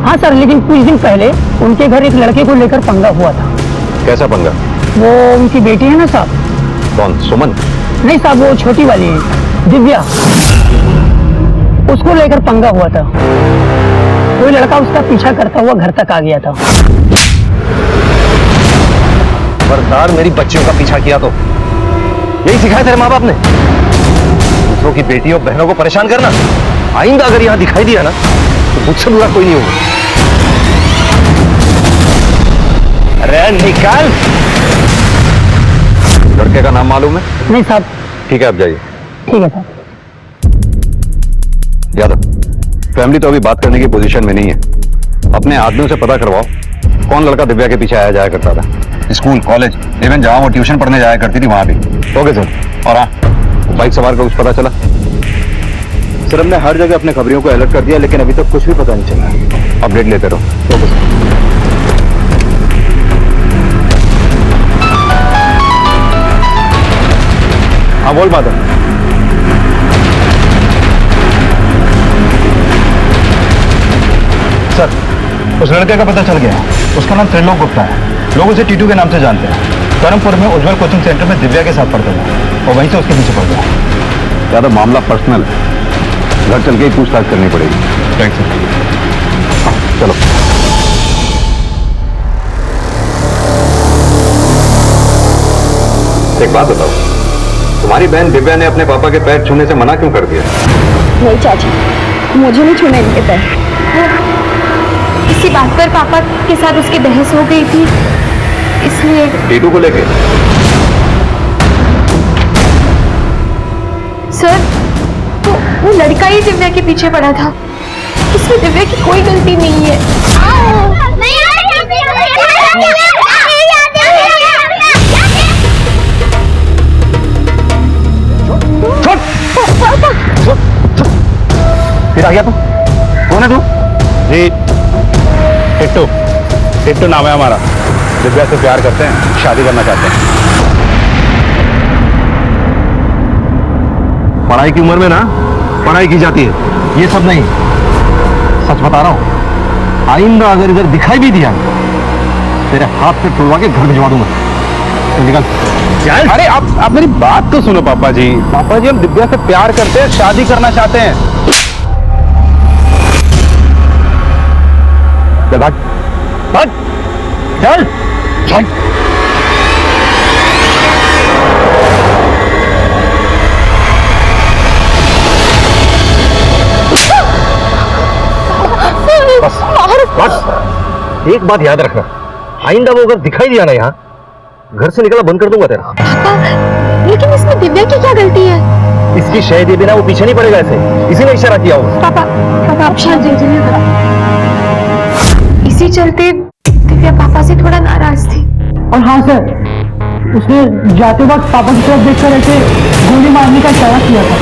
हाँ सर, लेकिन कुछ दिन पहले उनके घर एक लड़के को लेकर पंगा हुआ था। कैसा पंगा? वो उनकी बेटी है ना साहब। कौन? सुमन? नहीं साहब, वो छोटी वाली है, दिव्या, उसको लेकर पंगा हुआ था। कोई लड़का उसका पीछा करता हुआ घर तक आ गया था। खबरदार मेरी बच्चियों का पीछा किया तो यही सिखाया तेरे माँ बाप ने? दूसरों की बेटियों बहनों को परेशान करना। आइंदा अगर यहाँ दिखाई दिया ना तो मुझसे बुरा कोई नहीं होगा। अरे निकाल। लड़के का नाम मालूम है? नहीं साहब। ठीक है, आप जाइए। ठीक है साहब। यादव, फैमिली तो अभी बात करने की पोजीशन में नहीं है। अपने आदमियों से पता करवाओ कौन लड़का दिव्या के पीछे आया जाया करता था। स्कूल, कॉलेज, इवन जहां वो ट्यूशन पढ़ने जाया करती थी वहां भी। Okay sir. और हाँ, बाइक सवार का कुछ पता चला? सर हमने हर जगह अपने खबरियों को अलर्ट कर दिया, लेकिन अभी तक कुछ भी पता नहीं चला। अपडेट लेते रहो। Okay sir. हाँ बोल माधव। सर उस लड़के का पता चल गया। उसका नाम त्रिलोक गुप्ता है। लोग उसे टीटू के नाम से जानते हैं। करमपुर में उज्जवल कोचिंग सेंटर में दिव्या के साथ पढ़ता था और वहीं से उसके पीछे पड़ गया। ज्यादा मामला पर्सनल है, घर चल के ही पूछताछ करनी पड़ेगी। Thanks sir. चलो। एक बात बताओ, तुम्हारी बहन दिव्या ने अपने पापा के पैर छूने से मना क्यों कर दिया? नहीं चाची, मुझे नहीं छूने इनके पैर। इसी बात पर पापा के साथ उसकी बहस हो गई थी, इसलिए। टीटू को लेके? सर वो लड़का ही दिव्या के पीछे पड़ा था। इसमें दिव्या की कोई गलती नहीं है। फिर आ गया तू? कौन है तू? जी टिट्टू। टिट्टू नाम है हमारा। दिव्या से प्यार करते हैं, शादी करना चाहते हैं। पढ़ाई की उम्र में ना पढ़ाई की जाती है, ये सब नहीं। सच बता रहा हूं, आइंदा अगर इधर दिखाई भी दिया तेरे हाथ से टुलवा के घर भिजवा दूंगा। तो निकल। अरे आप मेरी बात तो सुनो पापा जी। पापा जी हम दिव्या से प्यार करते हैं, शादी करना चाहते हैं। चल भाग, भाग, चल, चल। बस, बस। एक बात याद रखना, आइंदा वो अगर दिखाई दिया ना यहाँ, घर से निकलना बंद कर दूंगा तेरा। पापा, लेकिन इसमें दिव्या की क्या गलती है? इसकी शय दिए बिना वो पीछे नहीं पड़ेगा ऐसे। इसी ने इशारा किया होगा। पापा आप शांत रहिए। इसी चलते दिव्या पापा से थोड़ा नाराज थी। और हाँ सर, उसने जाते वक्त पापा की तरफ देखकर ऐसे गोली मारने का इशारा किया था।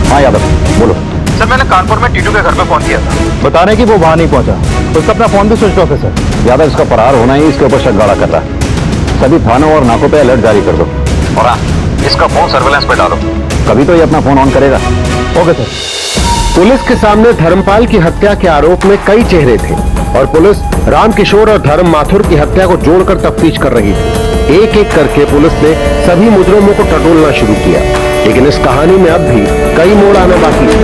हाँ यादव बोलो। सर मैंने कानपुर में टीटू के घर पे फोन किया था, बताने की वो वहां नहीं पहुंचा। उसका अपना फोन भी स्विच ऑफ है सर। यादव इसका फरार होना ही इसके ऊपर शक गाड़ा कर रहा है। सभी थानों और नाकों पे अलर्ट जारी कर दो और हाँ, इसका फोन सर्विलेंस पे डालो, कभी तो ये अपना फोन ऑन करेगा। Okay sir. पुलिस के सामने धर्मपाल की हत्या के आरोप में कई चेहरे थे और पुलिस रामकिशोर और धर्म माथुर की हत्या को जोड़कर तफ्तीश कर रही थी। एक एक करके पुलिस ने सभी मुजरिमों को टटोलना शुरू किया, लेकिन इस कहानी में अब भी कई मोड़ आना बाकी है।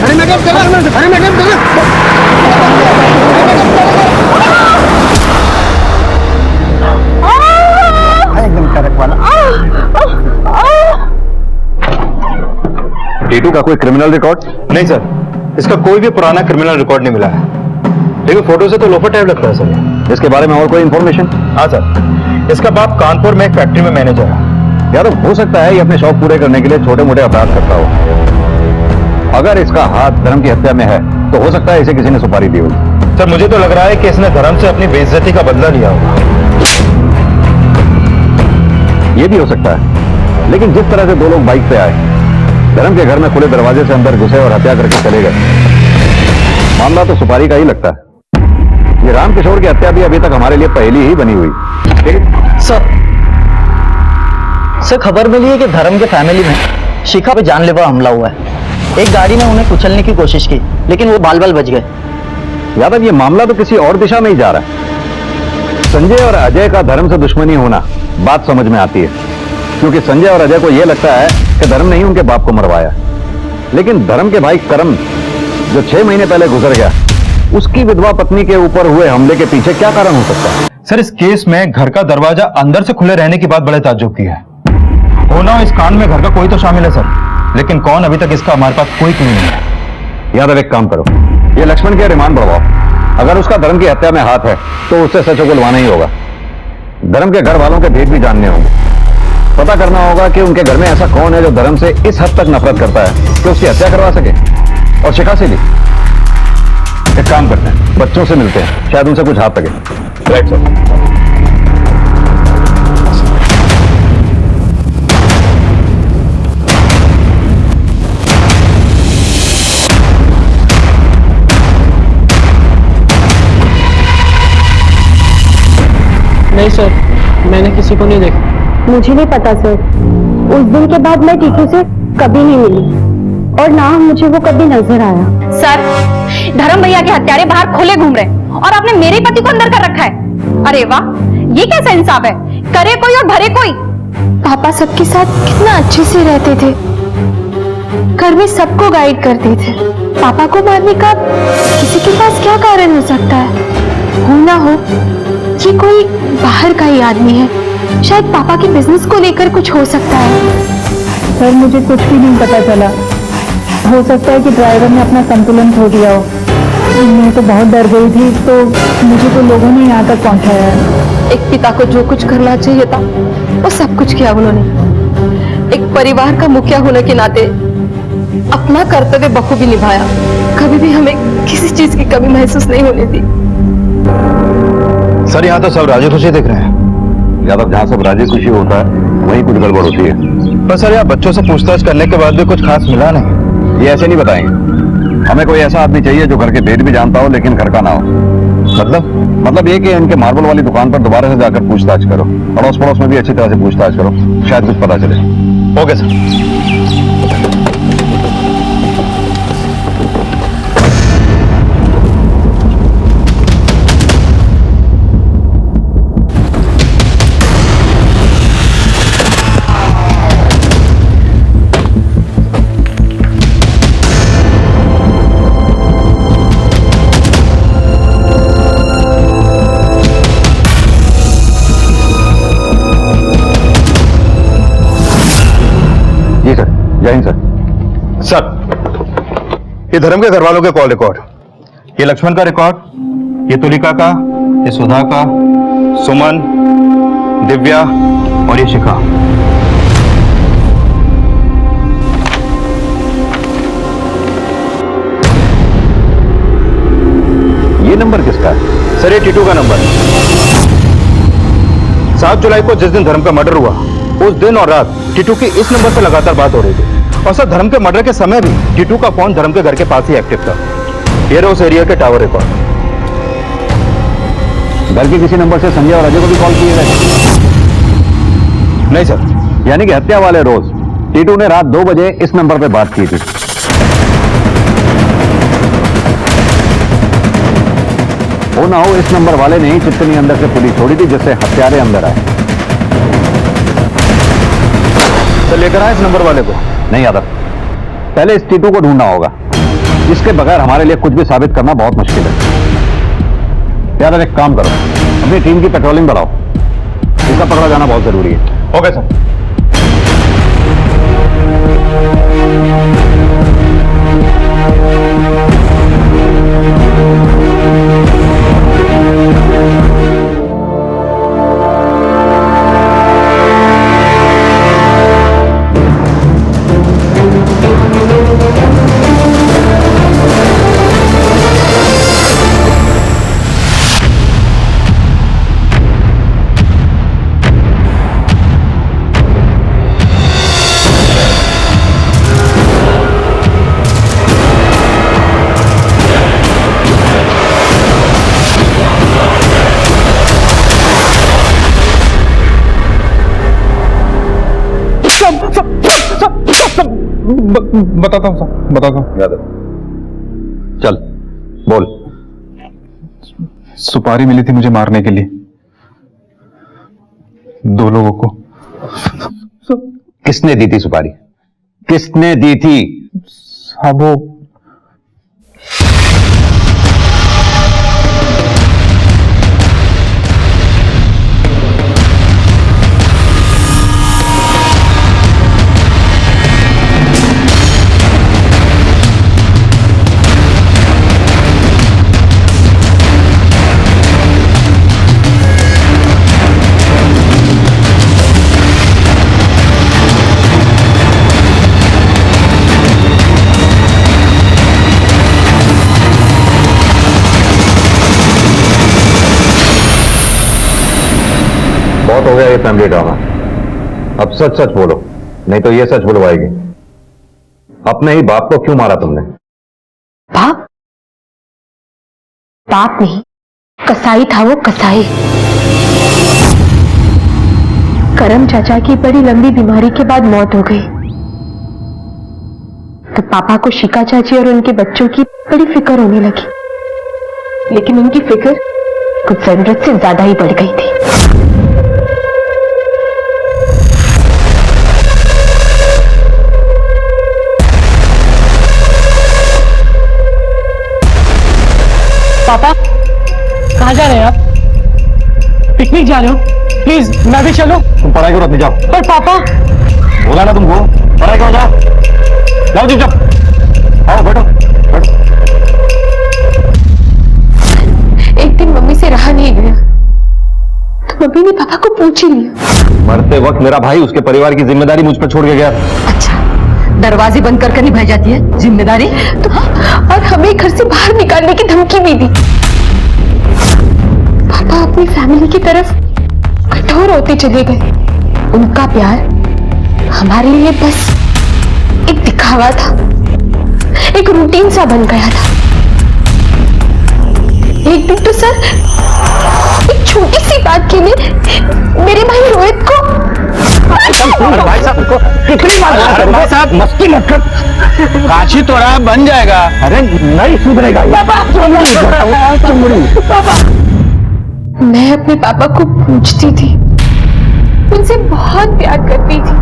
अरे मैडम चलो, अरे मैडम चलो। एकदम कड़क वाला। टीटू का कोई क्रिमिनल रिकॉर्ड? नहीं सर, इसका कोई भी पुराना क्रिमिनल रिकॉर्ड नहीं मिला है, लेकिन फोटो से तो लोफर टाइप लगता है सर। इसके बारे में और कोई इंफॉर्मेशन? हाँ सर, इसका बाप कानपुर में एक फैक्ट्री में मैनेजर है। यार हो सकता है ये अपने शौक पूरे करने के लिए छोटे मोटे अपराध करता हो। अगर इसका हाथ धर्म की हत्या में है तो हो सकता है इसे किसी ने सुपारी दी होगी। सर मुझे तो लग रहा है कि इसने धर्म से अपनी बेइज्जती का बदला लिया होगा। ये भी हो सकता है, लेकिन जिस तरह से दो लोग बाइक पे आए, धर्म के घर में खुले दरवाजे से अंदर घुसे और हत्या करके चले गए, मामला तो सुपारी का ही लगता है। ये रामकिशोर की हत्या भी अभी तक हमारे लिए पहेली ही बनी हुई। सर खबर मिली है कि धर्म के फैमिली में शिखा पे जानलेवा हमला हुआ है। एक गाड़ी ने उन्हें कुचलने की कोशिश की, लेकिन वो बाल बाल बच गए। यादव, ये मामला तो किसी और दिशा में ही जा रहा है। संजय और अजय का धर्म से दुश्मनी होना बात समझ में आती है, क्योंकि संजय और अजय को यह लगता है कि धर्म ने ही उनके बाप को मरवाया, लेकिन धर्म के भाई करम जो 6 महीने पहले गुजर गया, उसकी विधवा पत्नी के ऊपर हुए हमले के पीछे क्या कारण हो सकता है? सर इस केस में घर का दरवाजा अंदर से खुले रहने की बात बड़े ताज्जुब की है। होना इस कांड में घर का कोई तो शामिल है सर, लेकिन कौन अभी तक इसका हमारे पास कोई क्लू नहीं है। यादव एक काम करो, ये लक्ष्मण के रिमांड बढ़वाओ। अगर उसका धर्म की हत्या में हाथ है तो उससे सच उगलवाना ही होगा। धर्म के घर वालों के भेद भी जानने होंगे, पता करना होगा कि उनके घर में ऐसा कौन है जो धर्म से इस हद तक नफरत करता है कि उसकी हत्या करवा सके, और शिखा से भी। एक काम करते हैं, बच्चों से मिलते हैं, शायद उनसे कुछ हाथ लगे। Right sir. नहीं सर, मैंने किसी को नहीं देखा। मुझे नहीं पता सर, उस दिन के बाद मैं टीटू से कभी नहीं मिली और ना मुझे वो कभी नजर आया। सर, धर्म भैया के हत्यारे बाहर खुले घूम रहे और आपने मेरे पति को अंदर कर रखा है। अरे वाह, ये कैसा इंसाफ है? करे कोई और भरे कोई। पापा सबके साथ कितना अच्छे से रहते थे, घर में सबको गाइड करते थे। पापा को मारने का किसी के पास क्या कारण हो सकता है? हो ना हो ये कोई बाहर का ही आदमी है, शायद पापा के बिजनेस को लेकर कुछ हो सकता है। सर मुझे कुछ भी नहीं पता चला। हो सकता है कि ड्राइवर ने अपना संतुलन खो दिया हो। मैं तो बहुत डर गई थी, तो मुझे तो लोगों ने यहाँ तक पहुँचाया है। एक पिता को जो कुछ करना चाहिए था वो सब कुछ किया उन्होंने। एक परिवार का मुखिया होने के नाते अपना कर्तव्य बखूबी निभाया। कभी भी हमें किसी चीज की कमी महसूस नहीं होने दी। सर यहाँ तो सब राजी खुशी दिख रहे हैं। यादव, जहाँ सब राजी खुशी होता है वहीं कुछ गड़बड़ होती है। पर सर यहाँ बच्चों से पूछताछ करने के बाद भी कुछ खास मिला नहीं। ये ऐसे नहीं बताएंगे। हमें कोई ऐसा आदमी चाहिए जो घर के भेद भी जानता हो लेकिन घर का ना हो। मतलब ये कि इनके मार्बल वाली दुकान पर दोबारा से जाकर पूछताछ करो, अड़ोस पड़ोस में भी अच्छी तरह से पूछताछ करो, शायद कुछ पता चले। Okay sir. जय हिंद सर। सर ये धर्म के घर वालों के कॉल रिकॉर्ड, ये लक्ष्मण का रिकॉर्ड, ये तुलिका का, ये सुधा का, सुमन, दिव्या और ये शिखा। ये नंबर किसका है? सर ये टीटू का नंबर। 7 जुलाई को जिस दिन धर्म का मर्डर हुआ उस दिन और रात टीटू की इस नंबर से लगातार बात हो रही थी। और सर धर्म के मर्डर के समय भी टीटू का फोन धर्म के घर के पास ही एक्टिव था। ये रहा उस एरिया के टावर रिकॉर्ड। घर के किसी नंबर से संजय और अजय को भी कॉल किए गए? नहीं सर। यानी कि हत्या वाले रोज टीटू ने रात 2 बजे इस नंबर पे बात की थी। हो ना हो इस नंबर वाले ने ही चित्तनी अंदर से पुलिस छोड़ी थी जिससे हत्यारे अंदर आए। तो लेकर आए इस नंबर वाले को? नहीं यादव, पहले इस टीटू को ढूंढना होगा। इसके बगैर हमारे लिए कुछ भी साबित करना बहुत मुश्किल है। यादव एक काम करो, अपनी टीम की पेट्रोलिंग बढ़ाओ। इसका पकड़ा जाना बहुत जरूरी है। Okay sir. बताता हूँ सर, बताता हूँ। यादव चल बोल। सुपारी मिली थी मुझे मारने के लिए 2 लोगों को। किसने दी थी सुपारी? किसने दी थी? अब वो बहुत हो गया ये फैमिली ड्रामा। अब सच सच बोलो, नहीं तो ये सच बुलवाएगी। अपने ही बाप को क्यों मारा तुमने? बाप? बाप नहीं, कसाई था वो, कसाई। करम चाचा की बड़ी लंबी बीमारी के बाद मौत हो गई तो पापा को शिका चाची और उनके बच्चों की बड़ी फिक्र होने लगी। लेकिन उनकी फिक्र कुछ जरूरत से ज्यादा ही बढ़ गई थी। पापा कहाँ जा रहे हैं आप? पिकनिक जा रहे हो? प्लीज मैं भी चलो। तुम पढ़ाई करो, अपनी जाओ। पर पापा बोला ना तुमको, पढ़ाई करो, जाओ जाओ चुपचाप। आओ बैठो बैठो। एक दिन मम्मी से रहा नहीं गया तो मम्मी ने पापा को पूछ ही लिया। मरते वक्त मेरा भाई उसके परिवार की जिम्मेदारी मुझ पर छोड़ के गया। अच्छा, दरवाजे बंद करके निभाई जाती है जिम्मेदारी तो? और हमें घर से बाहर निकालने की धमकी भी दी। पापा अपनी फैमिली की तरफ कठोर होते चले गए। उनका प्यार हमारे लिए बस एक दिखावा था, एक रूटीन सा बन गया था। एक दिन तो सर एक छोटी सी बात के लिए मेरे भाई रोहित को भाई साहब को कितनी बार भाई साहब मस्ती मत कर। काशी तो रहा बन जाएगा। अरे नहीं सुधरेगा। मैं अपने पापा को पूछती थी, उनसे बहुत प्यार करती थी।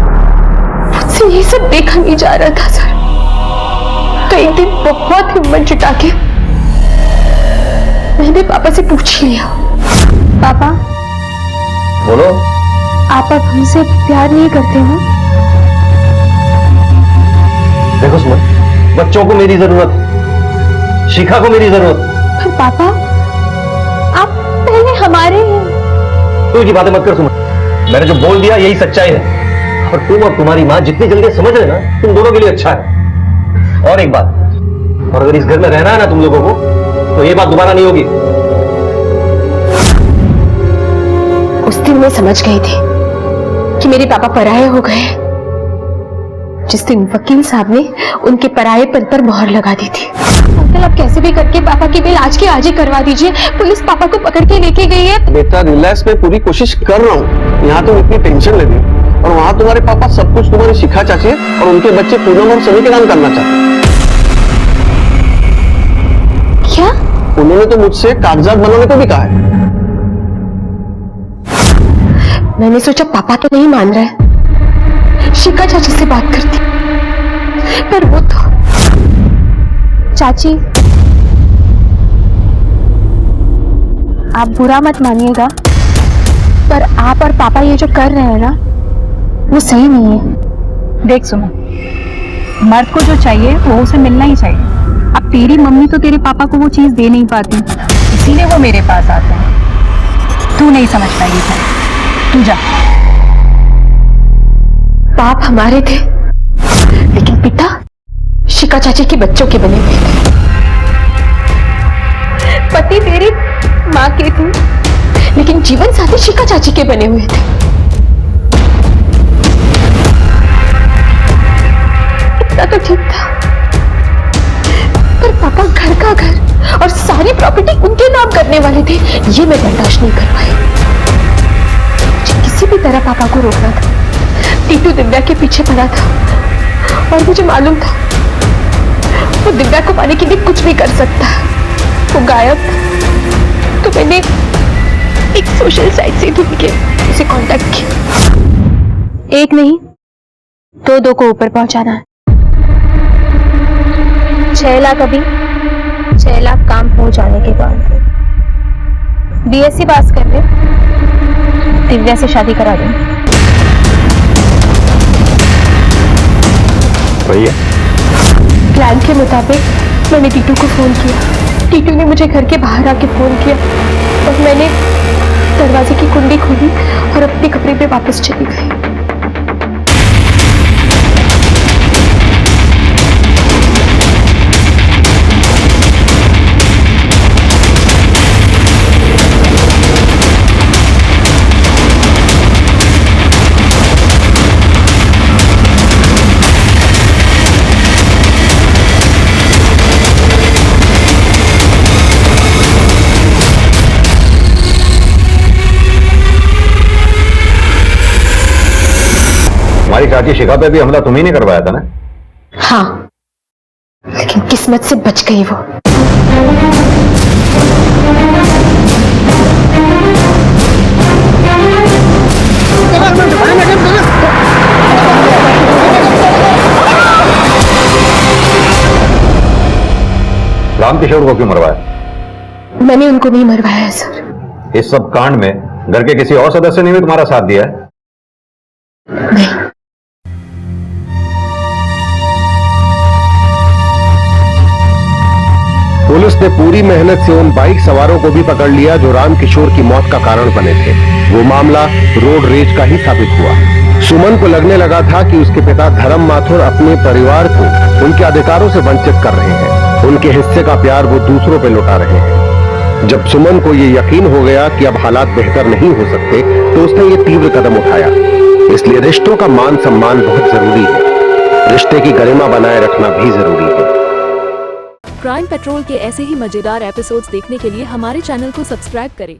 मुझसे ये सब देखा नहीं जा रहा था सर। तो एक दिन बहुत हिम्मत जुटा के मैंने पापा से पूछ लिया, पापा बोलो। आप अब हमसे प्यार नहीं करते हो? देखो सुमन, बच्चों को मेरी जरूरत, शिखा को मेरी जरूरत। पर पापा आप पहले हमारे हैं। तू की बातें मत कर सुमन, मैंने जो बोल दिया यही सच्चाई है। और तुम और तुम्हारी माँ जितनी जल्दी समझ रहे ना, तुम दोनों के लिए अच्छा है। और एक बात, और अगर इस घर में रहना है ना तुम लोगों को, तो ये बात दोबारा नहीं होगी। उस दिन मैं समझ गई थी कि मेरे पापा पराये हो गए, जिस दिन वकील साहब ने उनके परायेपन पर मोहर लगा दी थी। अंकल, आप कैसे भी करके पापा की बिल आज के आज ही करवा दीजिए। पुलिस पापा को पकड़ के लेके गई है। बेटा रिलैक्स, मैं पूरी कोशिश कर रहा हूँ। यहाँ तुम इतनी टेंशन ले रही और वहाँ तुम्हारे पापा सब कुछ तुम्हारी शिखा चाची और उनके बच्चे पूनम और सभी के नाम करना चाहते हैं। क्या? उन्होंने तो मुझसे कागजात बनाने को भी कहा है। मैंने सोचा पापा तो नहीं मान रहे, शिखा चाची से बात करती, पर वो तो चाची, आप बुरा मत मानिएगा, पर आप और पापा ये जो कर रहे हैं ना, वो सही नहीं है। देख सुनो, मर्द को जो चाहिए वो उसे मिलना ही चाहिए। अब तेरी मम्मी तो तेरे पापा को वो चीज दे नहीं पाती, इसीलिए वो मेरे पास आते हैं। तू नहीं समझ पाएगी था, तू जा। बाप हमारे थे, लेकिन पिता शिखा चाची के बच्चों के बने हुए थे। पति तेरी माँ के थे, लेकिन जीवन साथी शिखा चाची के बने हुए थे। इतना तो ठीक था, पर पापा घर का घर और सारी प्रॉपर्टी उनके नाम करने वाले थे, ये मैं बर्दाश्त नहीं कर पाई। मुझे किसी भी तरह पापा को रोकना था। टीटू दिव्या के पीछे पड़ा था और मुझे मालूम था वो दिव्या को पाने के लिए कुछ भी कर सकता है। वो गायब था, तो मैंने एक सोशल साइट से ढूंढ के उसे कांटेक्ट किया। एक नहीं, दो को ऊपर पहुंचाना है। 6 लाख अभी, 6 लाख काम हो जाने के बाद। बीएससी पास कर ले, दिव्या से शादी करा दूंगी। भैया, प्लान के मुताबिक मैंने टीटू को फोन किया। टीटू ने मुझे घर के बाहर आके फोन किया और मैंने दरवाजे की कुंडी खोली और अपने कमरे में वापस चली गई। हमारी चाची शिखा पे भी हमला तुम्ही ने करवाया था ना? हाँ, लेकिन किस्मत से बच गई वो। रामकिशोर को क्यों मरवाया? मैंने उनको नहीं मरवाया है सर। इस सब कांड में घर के किसी और सदस्य ने भी तुम्हारा साथ दिया है? नहीं। पुलिस ने पूरी मेहनत से उन बाइक सवारों को भी पकड़ लिया जो रामकिशोर की मौत का कारण बने थे। वो मामला रोड रेज का ही साबित हुआ। सुमन को लगने लगा था कि उसके पिता धर्म माथुर अपने परिवार को उनके अधिकारों से वंचित कर रहे हैं। उनके हिस्से का प्यार वो दूसरों पे लुटा रहे हैं। जब सुमन को ये यकीन हो गया कि अब हालात बेहतर नहीं हो सकते, तो उसने ये तीव्र कदम उठाया। इसलिए रिश्तों का मान सम्मान बहुत जरूरी है। रिश्ते की गरिमा बनाए रखना भी जरूरी है। क्राइम पेट्रोल के ऐसे ही मजेदार एपिसोड्स देखने के लिए हमारे चैनल को सब्सक्राइब करें